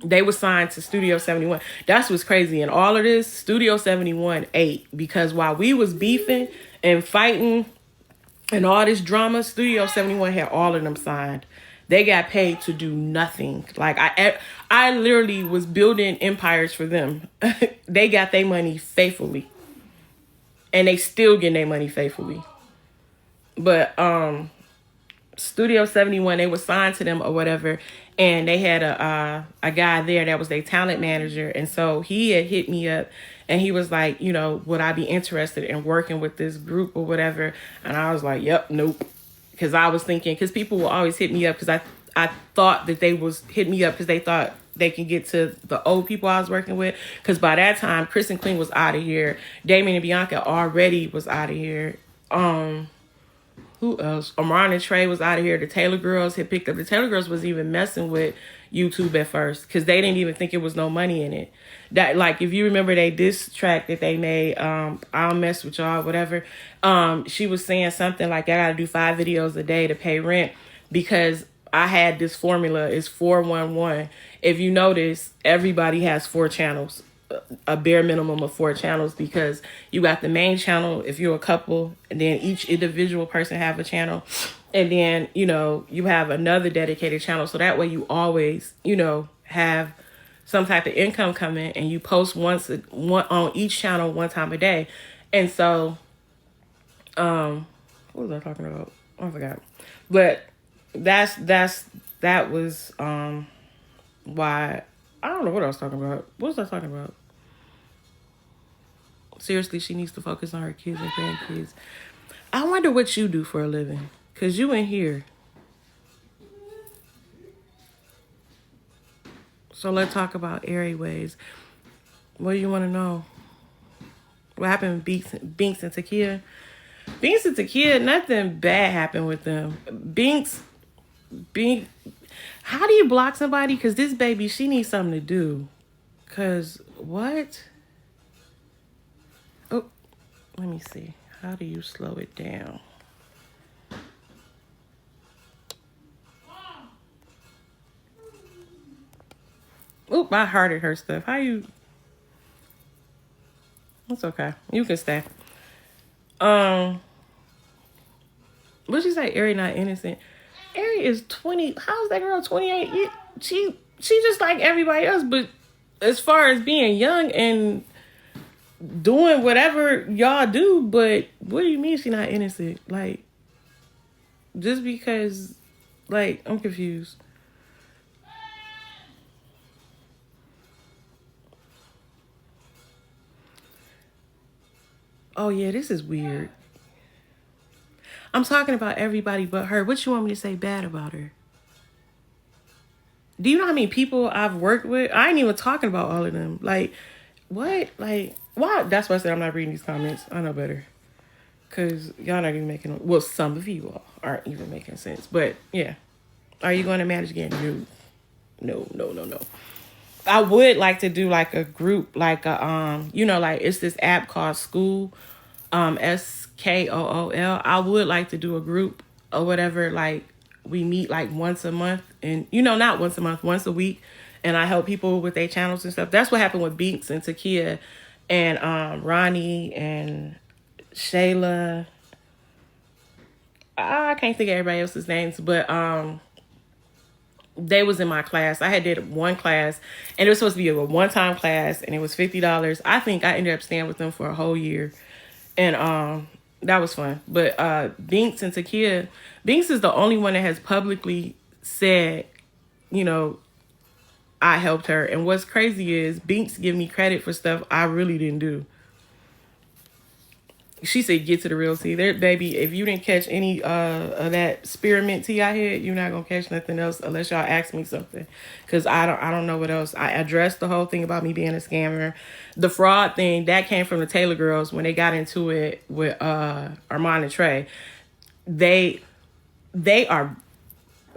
they were signed to Studio 71. That's what's crazy. And all of this, Studio 71 ate, because while we was beefing and fighting and all this drama, Studio 71 had all of them signed. They got paid to do nothing. Like I literally was building empires for them. They got their money faithfully. And they still getting their money faithfully. But Studio 71, they were signed to them or whatever, and they had a guy there that was their talent manager, and so he had hit me up, and he was like, you know, would I be interested in working with this group or whatever? And I was like, yep, nope, because I was thinking, because people will always hit me up, because I thought that they was hitting me up because they thought they can get to the old people I was working with, because by that time Chris and Queen was out of here, Damien and Bianca already was out of here. Who else? Amron and Trey was out of here. The Taylor girls had picked up. The Taylor girls was even messing with YouTube at first because they didn't even think it was no money in it. That, like, if you remember they diss track that they made, I'll mess with y'all, whatever. She was saying something like, I got to do 5 videos a day to pay rent because I had this formula. It's 411. If you notice, everybody has 4 channels. A bare minimum of 4 channels, because you got the main channel if you're a couple, and then each individual person have a channel, and then, you know, you have another dedicated channel, so that way you always, you know, have some type of income coming, and you post one on each channel one time a day. And so what was I talking about? I forgot. But that was why, I don't know what I was talking about. What was I talking about? Seriously, she needs to focus on her kids and grandkids. I wonder what you do for a living, because you in here. So let's talk about Airy Ways. What do you want to know? What happened with Binks and Takia? Binks and Takia, nothing bad happened with them. Binks, how do you block somebody? Because this baby, she needs something to do. Because what? Oh, let me see. How do you slow it down? Oop, I hearted her stuff. How you? It's okay. You can stay. What'd she say? Ari not innocent. Ari is 20. How's that girl 28? She just like everybody else, but as far as being young and doing whatever y'all do, but what do you mean she not innocent? Like, just because, like, I'm confused. Oh yeah, this is weird. I'm talking about everybody but her. What you want me to say bad about her? Do you know how many people I've worked with? I ain't even talking about all of them. Like, what? Like, why? That's why I said I'm not reading these comments. I know better. Because y'all not even making... Well, some of you all aren't even making sense. But, yeah. Are you going to manage again? No. No. I would like to do, like, a group. Like, you know, like, it's this app called School. SKOOL. I would like to do a group or whatever. Like, we meet, like, once a month. And, you know, not once a month, once a week. And I help people with their channels and stuff. That's what happened with Binks and Takia and Ronnie and Shayla. I can't think of everybody else's names, but they was in my class. I had did one class, and it was supposed to be a one-time class, and it was $50. I think I ended up staying with them for a whole year, and that was fun. But Binks and Takia, Binks is the only one that has publicly said, you know, I helped her. And what's crazy is Binks give me credit for stuff I really didn't do. She said, get to the real tea. There, baby, if you didn't catch any of that spearmint tea I had, you're not going to catch nothing else unless y'all ask me something. Because I don't know what else. I addressed the whole thing about me being a scammer. The fraud thing, that came from the Taylor girls when they got into it with Armand and Trey. They are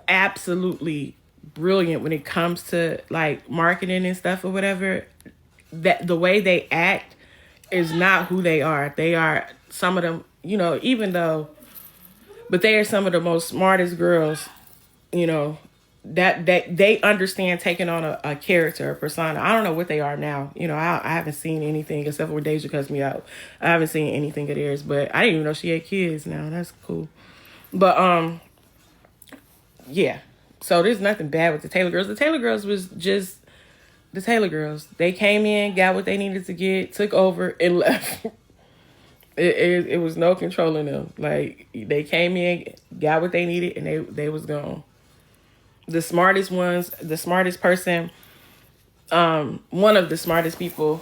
absolutely brilliant when it comes to like marketing and stuff or whatever. That the way they act is not who they are. They are some of them, you know, even though, but they are some of the most smartest girls, you know, that they understand taking on a character, a persona. I don't know what they are now. You know, I haven't seen anything except for when Deja cussed me out. I haven't seen anything of theirs, but I didn't even know she had kids now. That's cool. But, yeah. So there's nothing bad with the Taylor girls. The Taylor girls was just the Taylor girls. They came in, got what they needed to get, took over, and left. It was no controlling them. Like, they came in, got what they needed, and they was gone. The smartest ones, the smartest person, one of the smartest people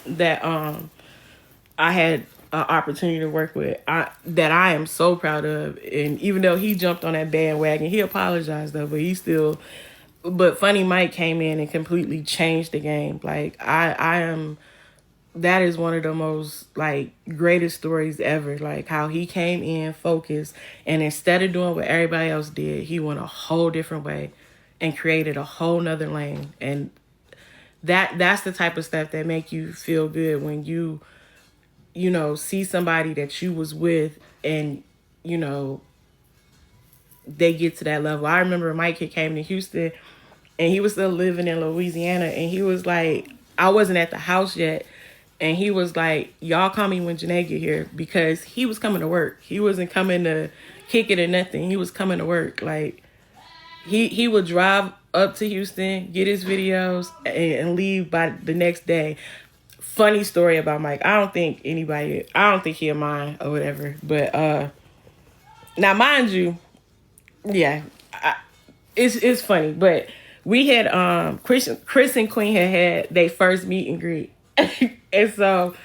that I had an opportunity to work with, that I am so proud of. And even though he jumped on that bandwagon, he apologized though, but Funny Mike came in and completely changed the game. Like, that is one of the most, like, greatest stories ever. Like, how he came in focused, and instead of doing what everybody else did, he went a whole different way and created a whole nother lane. And that's the type of stuff that make you feel good when you know, see somebody that you was with and, you know, they get to that level. I remember Mike had came to Houston, and he was still living in Louisiana, and he was like, I wasn't at the house yet, and he was like, y'all call me when Janay get here, because he was coming to work. He wasn't coming to kick it or nothing. He was coming to work. Like, he would drive up to Houston, get his videos, and leave by the next day. Funny story about Mike. I don't think he'll mind or whatever. But now, mind you, yeah, it's funny. But we had Chris and Queen had their first meet and greet, and so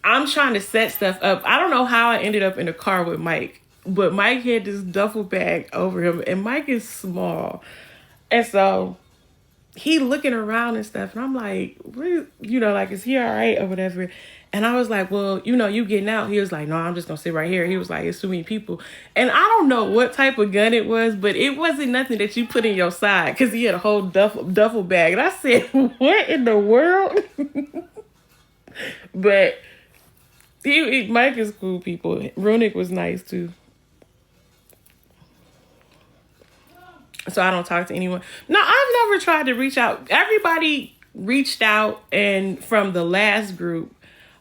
I'm trying to set stuff up. I don't know how I ended up in the car with Mike, but Mike had this duffel bag over him, and Mike is small, and so he looking around and stuff, and I'm like, you know, like, is he all right or whatever? And I was like, well, you know, you getting out? He was like, no, I'm just gonna sit right here. He was like, it's too many people. And I don't know what type of gun it was, but it wasn't nothing that you put in your side, because he had a whole duffel bag. And I said, what in the world? But Mike is cool people. Runick was nice too. So I don't talk to anyone. No, I've never tried to reach out. Everybody reached out, and from the last group,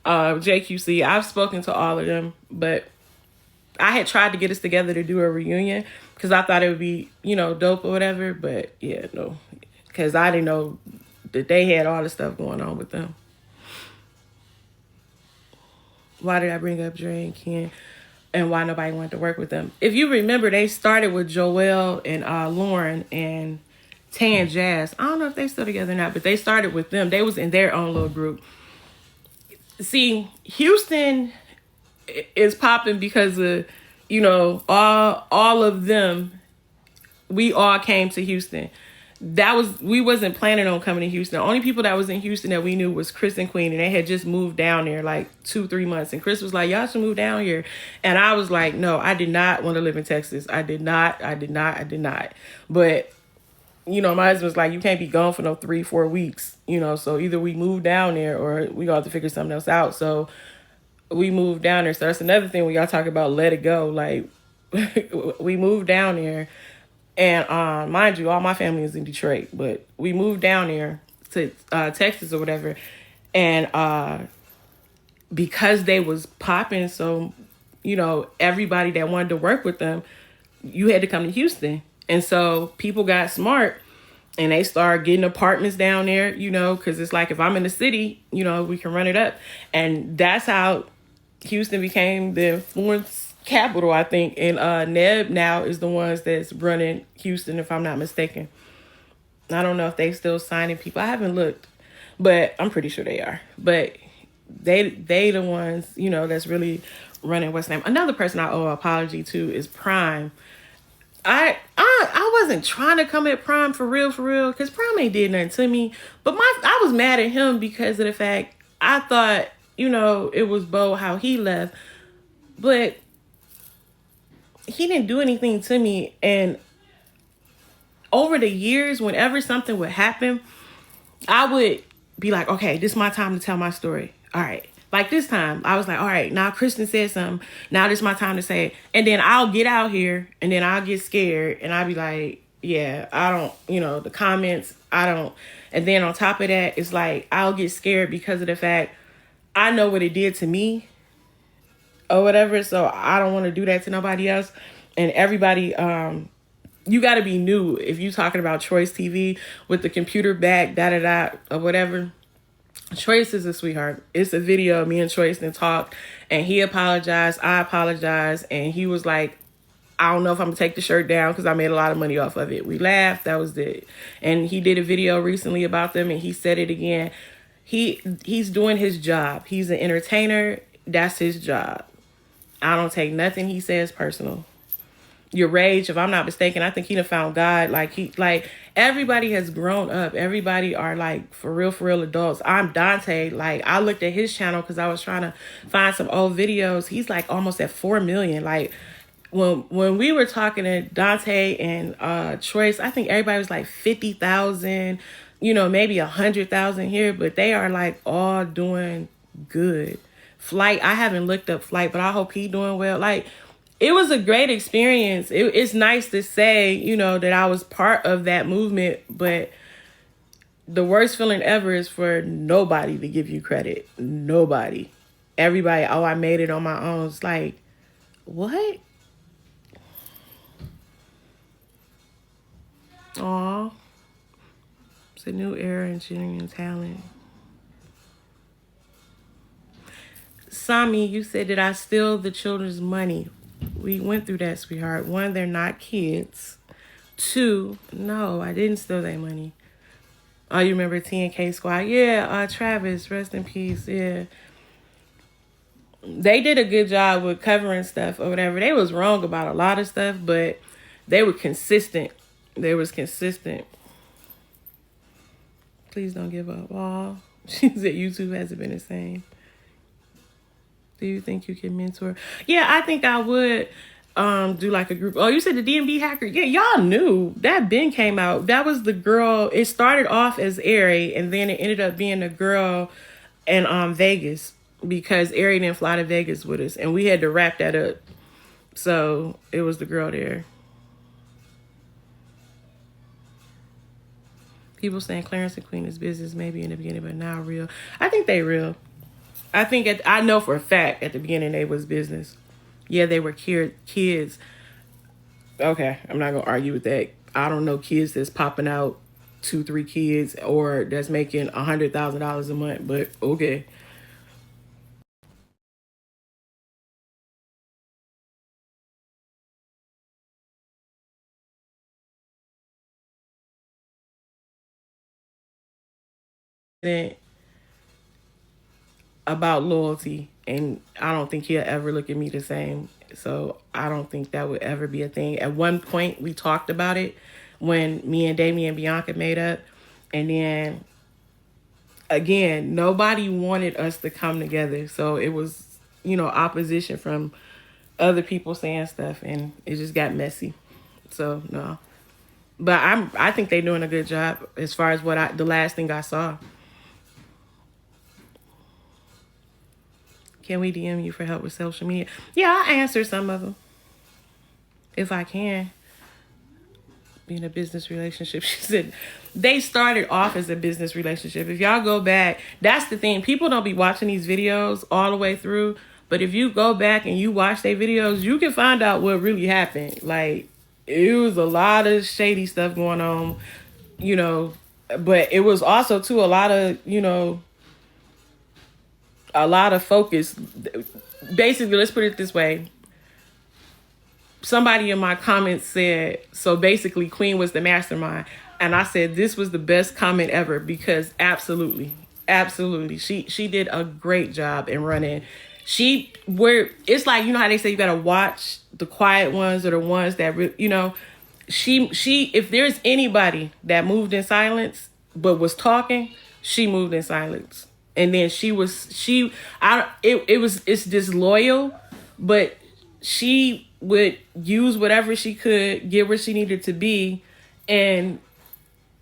JQC, I've spoken to all of them, but I had tried to get us together to do a reunion because I thought it would be, you know, dope or whatever. But yeah, no, because I didn't know that they had all the stuff going on with them. Why did I bring up Dre and Ken? And why nobody wanted to work with them? If you remember, they started with Joelle and Lauren and Tan Jazz. I don't know if they still together or not, but they started with them. They was in their own little group. See, Houston is popping because of, you know, all of them. We all came to Houston. We wasn't planning on coming to Houston. The only people that was in Houston that we knew was Chris and Queen, and they had just moved down there like 2-3 months. And Chris was like, y'all should move down here. And I was like, no, I did not want to live in Texas. I did not. But, you know, my husband was like, you can't be gone for no 3-4 weeks, you know, so either we move down there or we gonna have to figure something else out. So we moved down there. So that's another thing when y'all talk about let it go. Like, we moved down there. And mind you, all my family is in Detroit, but we moved down there to Texas or whatever. And because they was popping, so everybody that wanted to work with them, you had to come to Houston. And so people got smart and they started getting apartments down there, because it's like, if I'm in the city, we can run it up. And that's how Houston became the influence capital, I think. And Neb now is the ones that's running Houston, if I'm not mistaken. I don't know if they still signing people. I haven't looked, but I'm pretty sure they are. But they the ones, that's really running West Ham. Another person I owe an apology to is Prime. I wasn't trying to come at Prime for real, because Prime ain't did nothing to me. But I was mad at him because of the fact I thought, it was bold how he left. But he didn't do anything to me. And over the years, whenever something would happen, I would be like, okay, this is my time to tell my story. All right. Like this time, I was like, all right, now Kristen said something. Now this is my time to say it. And then I'll get out here and then I'll get scared and I'll be like, yeah, I don't, the comments, I don't. And then on top of that, it's like, I'll get scared because of the fact I know what it did to me or whatever. So I don't want to do that to nobody else. And everybody, you got to be new if you're talking about Choice TV with the computer back, or whatever. Choice is a sweetheart. It's a video of me and Choice and talked, and he apologized. I apologized, and he was like, I don't know if I'm gonna take the shirt down because I made a lot of money off of it. We laughed. That was it. And he did a video recently about them, and he said it again. He's doing his job. He's an entertainer. That's his job. I don't take nothing he says personal. Your rage, if I'm not mistaken, I think he done found God. Like everybody has grown up. Everybody are like for real adults. I'm Dante. Like I looked at his channel because I was trying to find some old videos. He's like almost at 4 million. Like when we were talking to Dante and Choice, I think everybody was like 50,000, maybe 100,000 here, but they are like all doing good. Flight, I haven't looked up Flight, but I hope he doing well. Like, it was a great experience. It's nice to say, that I was part of that movement, but the worst feeling ever is for nobody to give you credit. Nobody. Everybody, oh, I made it on my own. It's like, what? Aw. It's a new era in genuine talent. Sami, you said, did I steal the children's money? We went through that, sweetheart. 1, they're not kids. 2, no, I didn't steal their money. Oh, you remember TNK Squad? Yeah, Travis, rest in peace. Yeah. They did a good job with covering stuff or whatever. They was wrong about a lot of stuff, but they were consistent. They was consistent. Please don't give up. Aw. She said YouTube hasn't been the same. Do you think you can mentor? Yeah, I think I would do like a group. Oh, you said the DMV hacker. Yeah, y'all knew. That Ben came out. That was the girl. It started off as Ari, and then it ended up being a girl in Vegas because Ari didn't fly to Vegas with us, and we had to wrap that up. So it was the girl there. People saying Clarence and Queen is business maybe in the beginning, but now real. I think they real. I know for a fact at the beginning they was business. Yeah, they were kids. Okay, I'm not going to argue with that. I don't know kids that's popping out 2-3 kids or that's making $100,000 a month, but okay. About loyalty, and I don't think he'll ever look at me the same. So I don't think that would ever be a thing. At one point, we talked about it when me and Damien and Bianca made up, and then again, nobody wanted us to come together. So it was, opposition from other people saying stuff, and it just got messy. So no, but I think they're doing a good job as far as the last thing I saw. Can we DM you for help with social media? Yeah, I'll answer some of them if I can. being a business relationship. She said they started off as a business relationship. If y'all go back, that's the thing. People don't be watching these videos all the way through. But if you go back and you watch their videos, you can find out what really happened. Like, it was a lot of shady stuff going on, you know. But it was also, too, a lot of, you know, a lot of focus. Basically, let's put it this way. Somebody in my comments said, so basically Queen was the mastermind. And I said, this was the best comment ever, because absolutely, she did a great job in running. It's like, you know how they say you gotta watch the quiet ones or the ones that, you know, she if there's anybody that moved in silence but was talking, she moved in silence. And then it's disloyal, but she would use whatever she could, get where she needed to be, and,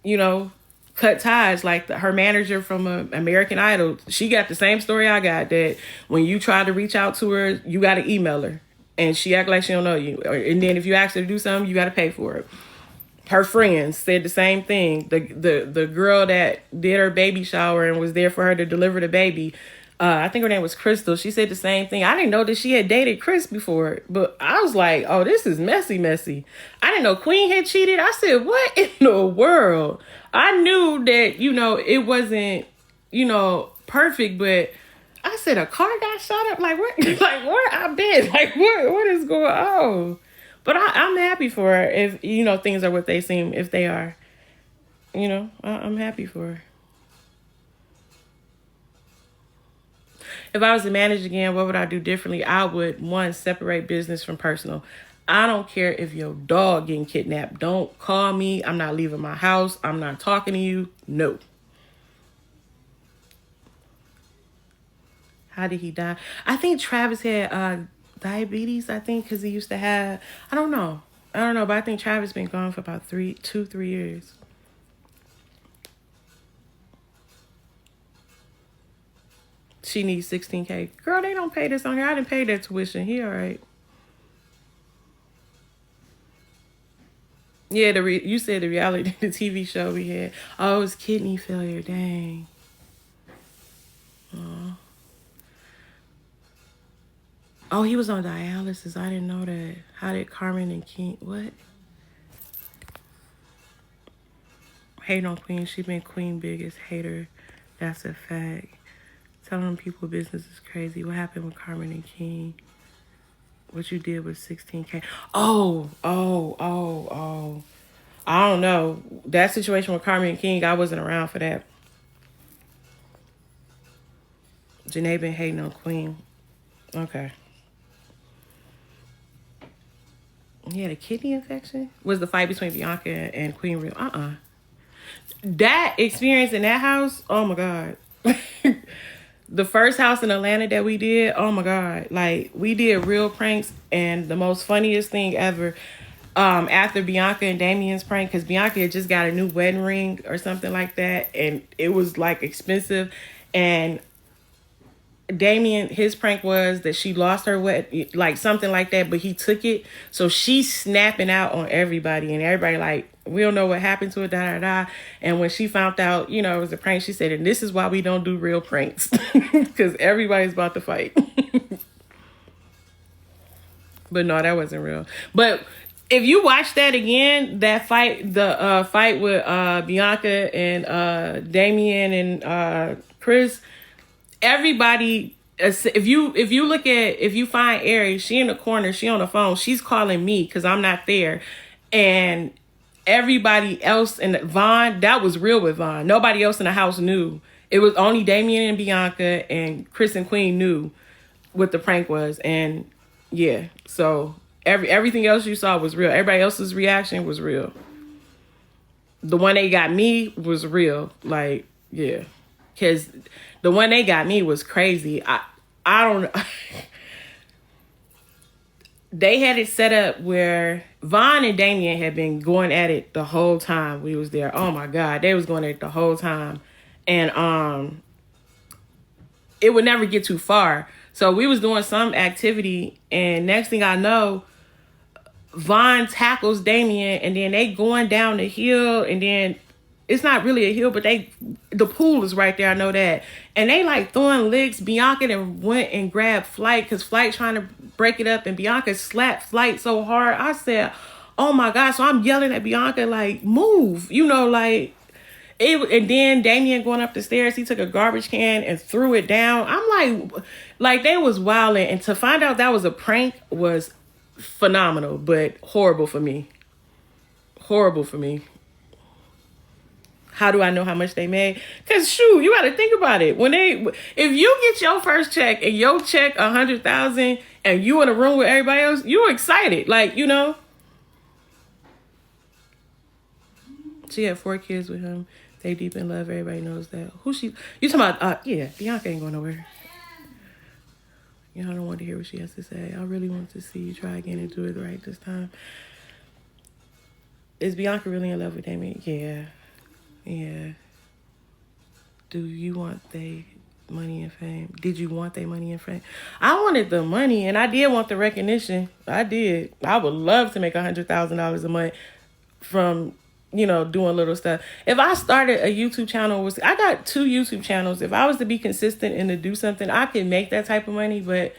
you know, cut ties. Like her manager from American Idol, she got the same story I got, that when you try to reach out to her, you got to email her, and she act like she don't know you. And then if you ask her to do something, you got to pay for it. Her friends said the same thing. The girl that did her baby shower and was there for her to deliver the baby, I think her name was Crystal. She said the same thing. I didn't know that she had dated Chris before, but I was like, oh, this is messy. I didn't know Queen had cheated. I said, what in the world? I knew that, you know, it wasn't, you know, perfect, but I said a car got shot up. Like, what? Like, where I been? Like, what is going on? But I'm happy for her if, you know, things are what they seem, if they are. You know, I'm happy for her. If I was to manage again, what would I do differently? I would, one, separate business from personal. I don't care if your dog getting kidnapped. Don't call me. I'm not leaving my house. I'm not talking to you. No. How did he die? I think Travis had diabetes, I think, because he used to have, I don't know, but I think Travis been gone for about 3 years. She needs $16K. Girl, they don't pay this on here. I didn't pay that tuition. He all right. Yeah, you said the reality, the TV show we had. Oh, it was kidney failure. Dang. Oh, he was on dialysis. I didn't know that. How did Carmen and King... What? Hate on Queen. She been Queen biggest hater. That's a fact. Telling them people business is crazy. What happened with Carmen and King? What you did with $16K? Oh. I don't know. That situation with Carmen and King, I wasn't around for that. Janay been hating on Queen. Okay. He had a kidney infection? Was the fight between Bianca and Queen real? That experience in that house, oh my God. The first house in Atlanta that we did, oh my God. Like, we did real pranks, and the most funniest thing ever, after Bianca and Damien's prank, because Bianca had just got a new wedding ring or something like that, and it was like expensive, and Damien, his prank was that she lost her like something like that, but he took it. So she's snapping out on everybody, and everybody like, we don't know what happened to it, And when she found out, you know, it was a prank, she said, and this is why we don't do real pranks, because everybody's about to fight. But no, that wasn't real. But if you watch that again, that fight, the fight with Bianca and Damien and Chris, everybody, if you find Aries, she in the corner, she on the phone, she's calling me because I'm not there, and everybody else in Vaughn, that was real with Vaughn. Nobody else in the house knew. It was only Damien and Bianca, and Chris and Queen knew what the prank was. And yeah, so everything else you saw was real. Everybody else's reaction was real. The one they got me was real. Like, yeah. Because the one they got me was crazy. I don't know. They had it set up where Vaughn and Damien had been going at it the whole time we was there. Oh my God, they was going at it the whole time. And it would never get too far. So we was doing some activity, and next thing I know, Vaughn tackles Damien, and then they going down the hill, and then it's not really a hill, but the pool is right there. I know that. And they like throwing licks. Bianca then went and grabbed Flight because Flight trying to break it up, and Bianca slapped Flight so hard. I said, oh my God. So I'm yelling at Bianca, like, move, like it. And then Damien going up the stairs, he took a garbage can and threw it down. I'm like they was wilding. And to find out that was a prank was phenomenal, but horrible for me. Horrible for me. How do I know how much they made? Because shoot, you got to think about it. If you get your first check and your check 100,000 and you in a room with everybody else, you're excited. Like, she had 4 kids with him. They deep in love. Everybody knows that. You talking about, yeah, Bianca ain't going nowhere. I don't want to hear what she has to say. I really want to see you try again and do it right this time. Is Bianca really in love with Damien? Yeah. Yeah. Do you want their money and fame? Did you want their money and fame? I wanted the money, and I did want the recognition. I did. I would love to make $100,000 a month from, doing little stuff. If I started a YouTube channel, I got 2 YouTube channels. If I was to be consistent and to do something, I could make that type of money. But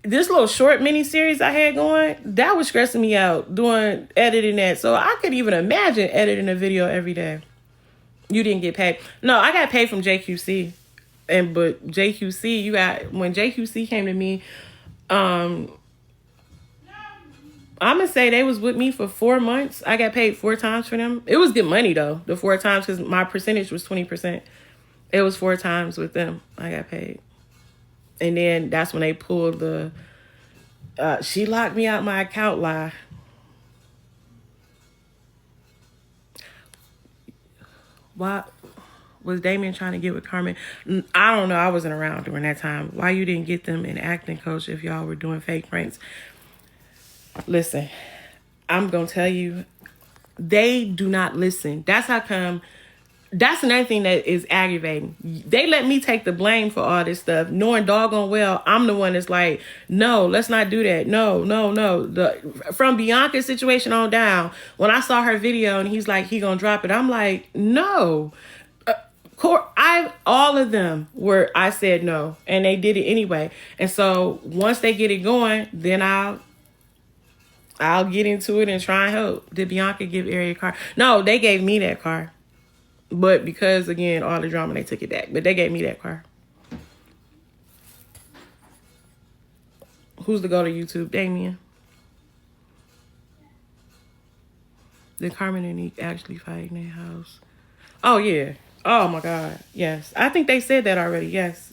this little short mini series I had going, that was stressing me out doing editing that. So I could even imagine editing a video every day. You didn't get paid. No, I got paid from JQC. But JQC, when JQC came to me, I'm going to say they was with me for 4 months. I got paid 4 times for them. It was good money though, the 4 times, because my percentage was 20%. It was 4 times with them I got paid. And then that's when they pulled she locked me out my account lie. Why was Damien trying to get with Carmen? I don't know. I wasn't around during that time. Why you didn't get them an acting coach if y'all were doing fake pranks? Listen, I'm going to tell you, they do not listen. That's how come. That's another thing that is aggravating. They let me take the blame for all this stuff, knowing doggone well I'm the one that's like, no, let's not do that. No. From Bianca's situation on down, when I saw her video and he's like, he gonna drop it, I'm like, no. All of them I said no, and they did it anyway. And so once they get it going, then I'll get into it and try and help. Did Bianca give Ari a car? No, they gave me that car. But because, again, all the drama, they took it back. But they gave me that car. Who's the go to YouTube? Damien. Did Carmen and Nick actually fight in their house? Oh, yeah. Oh, my God. Yes. I think they said that already. Yes.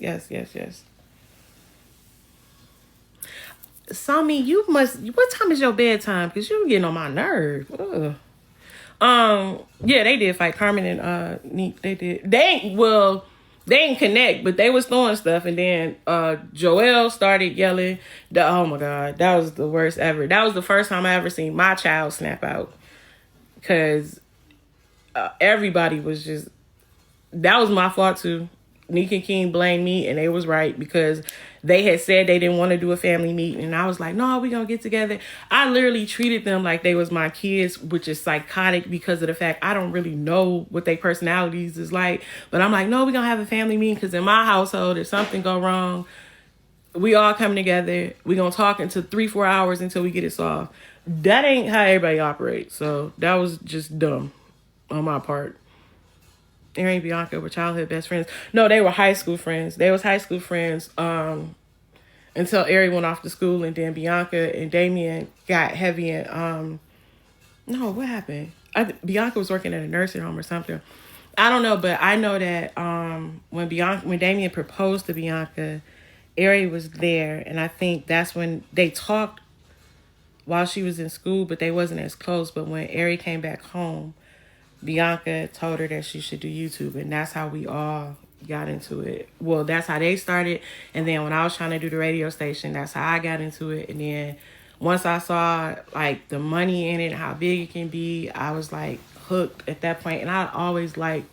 Sami, what time is your bedtime? Because you're getting on my nerve. Ugh. Yeah, they did fight. Carmen and Neek, they did. They didn't connect, but they was throwing stuff, and then Joelle started yelling. Oh my God, that was the worst ever. That was the first time I ever seen my child snap out, because everybody was just. That was my fault too. Neek and King blamed me, and they was right, because they had said they didn't want to do a family meeting, and I was like, no, we gonna get together. I literally treated them like they was my kids, which is psychotic because of the fact I don't really know what their personalities is like. But I'm like, no, we gonna have a family meeting, because in my household, if something go wrong, we all come together. We gonna talk into 3-4 hours until we get it solved. That ain't how everybody operates. So that was just dumb on my part. Ari and Bianca were childhood best friends. No, they were high school friends. They was high school friends until Ari went off to school, and then Bianca and Damien got heavy and no, what happened? Bianca was working at a nursing home or something. I don't know, but I know that when Damien proposed to Bianca, Ari was there, and I think that's when they talked while she was in school, but they wasn't as close. But when Ari came back home, Bianca told her that she should do YouTube, and that's how we all got into it. Well, that's how they started, and then when I was trying to do the radio station, that's how I got into it. And then once I saw like the money in it, how big it can be, I was like hooked at that point. And I always liked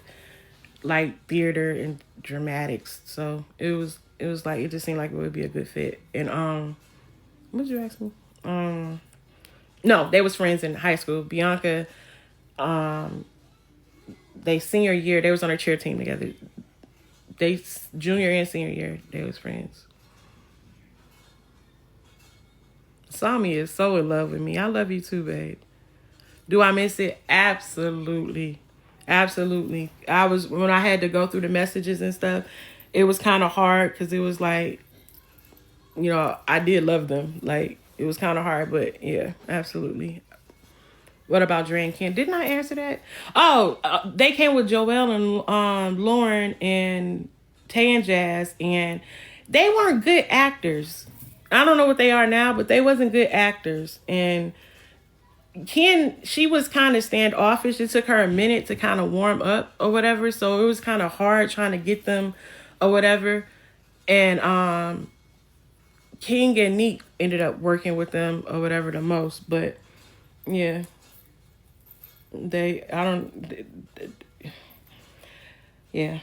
theater and dramatics, so it was like, it just seemed like it would be a good fit. And what did you ask me? No, they was friends in high school. Bianca, they senior year, they was on a cheer team together. They junior and senior year, they was friends. Sami is so in love with me. I love you too, babe. Do I miss it? Absolutely. Absolutely. When I had to go through the messages and stuff, it was kind of hard because it was like, you know, I did love them. Like, it was kind of hard, but yeah, absolutely. What about Dre and Ken? Didn't I answer that? Oh, they came with Joelle and Lauren and Tay and Jazz, and they weren't good actors. I don't know what they are now, but they wasn't good actors. And Ken, she was kind of standoffish. It took her a minute to kind of warm up or whatever, so it was kind of hard trying to get them or whatever. And King and Neek ended up working with them or whatever the most, but yeah. Yeah.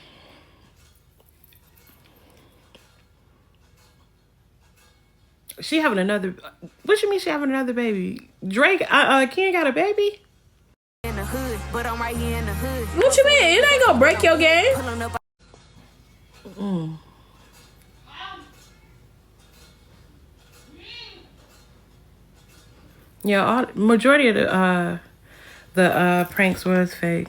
She having another, what you mean she having another baby? Drake, Ken got a baby? In the hood, but I'm right here in the hood. What you mean? It ain't gonna break your game. Yeah, majority of the pranks was fake.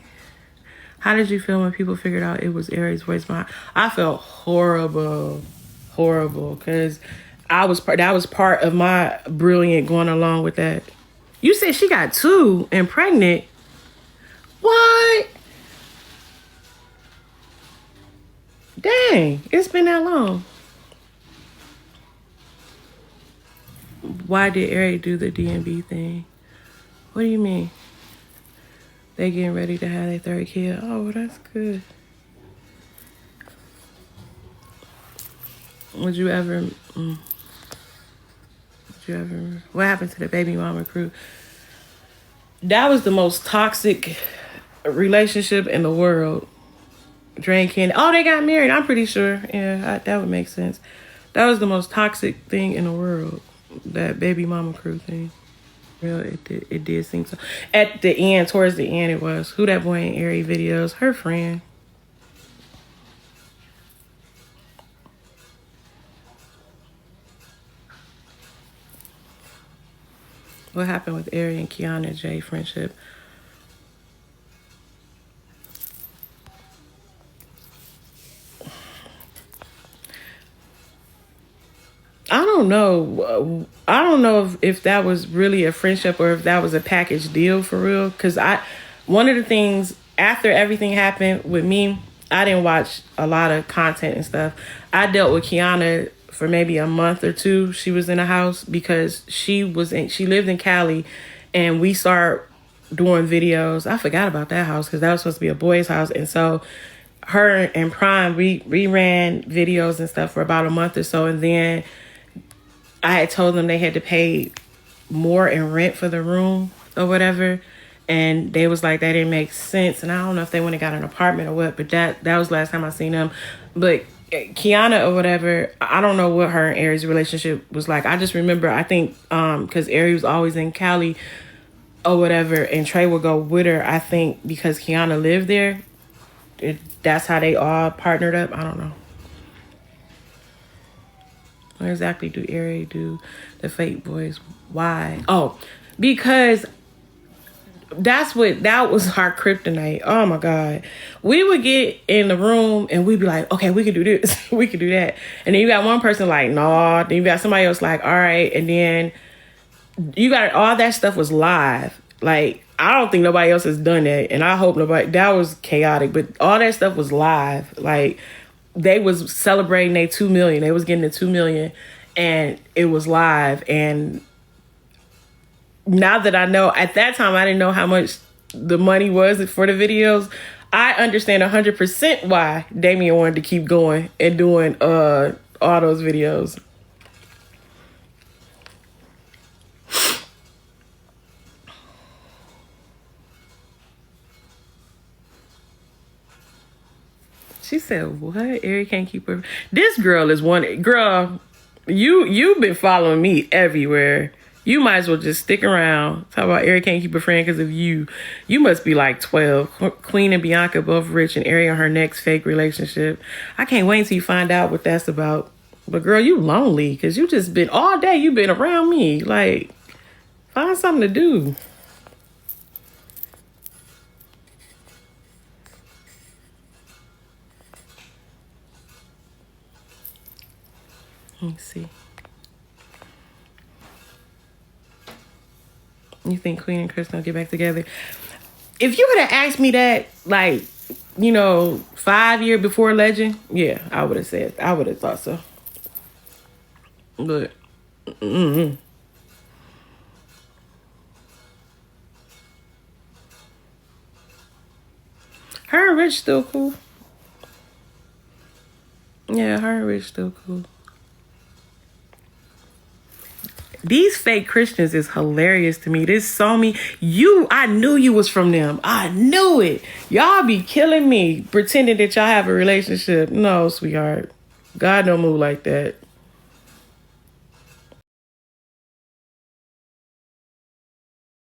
How did you feel when people figured out it was Aries' voice behind? I felt horrible, because that was part of my brilliant going along with that. You said she got 2 and pregnant. What? Dang, it's been that long. Why did Aries do the DMB thing? What do you mean? They getting ready to have their 3rd kid. Oh, well, that's good. Would you ever, what happened to the baby mama crew? That was the most toxic relationship in the world. Dre and Ken, oh, they got married. I'm pretty sure. Yeah, that would make sense. That was the most toxic thing in the world. That baby mama crew thing. Real, it did seem so. At the end, towards the end, it was. Who that boy in Aerie videos? Her friend. What happened with Aerie and Kiana J friendship? I don't know. I don't know if that was really a friendship or if that was a package deal for real. Because one of the things after everything happened with me, I didn't watch a lot of content and stuff. I dealt with Kiana for maybe a month or 2. She was in a house because she lived in Cali, and we started doing videos. I forgot about that house because that was supposed to be a boy's house, and so her and Prime we ran videos and stuff for about a month or so, and then I had told them they had to pay more in rent for the room or whatever. And they was like, that didn't make sense. And I don't know if they went and got an apartment or what, but that was last time I seen them. But Kiana or whatever, I don't know what her and Aries' relationship was like. I just remember, I think, because Aries was always in Cali or whatever, and Trey would go with her, I think because Kiana lived there, that's how they all partnered up. I don't know. What exactly do Aries do the fake boys? Why? Oh, because that was our kryptonite. Oh my God. We would get in the room and we'd be like, okay, we can do this. We can do that. And then you got one person like, nah. Then you got somebody else like, all right. And then you got all that stuff was live. Like, I don't think nobody else has done that. And I hope nobody, that was chaotic, but all that stuff was live. Like, they was celebrating their 2 million. They was getting the 2 million and it was live. And now that I know, at that time, I didn't know how much the money was for the videos. I understand 100% why Damien wanted to keep going and doing all those videos. She said, what? Eric can't keep her. This girl is one. Girl, you've been following me everywhere. You might as well just stick around. Talk about Ari can't keep a friend because of you. You must be like 12. Queen and Bianca both rich and Ari on her next fake relationship. I can't wait until you find out what that's about. But girl, you lonely because you just been all day. You been around me. Like, find something to do. Let me see. You think Queen and Chris don't get back together? If you would have asked me that, like, 5 years before Legend, yeah, I would have thought so. But, her and Rich still cool. Yeah, her and Rich still cool. These fake Christians is hilarious to me. This saw me. I knew you was from them. I knew it. Y'all be killing me pretending that y'all have a relationship. No, sweetheart. God don't move like that.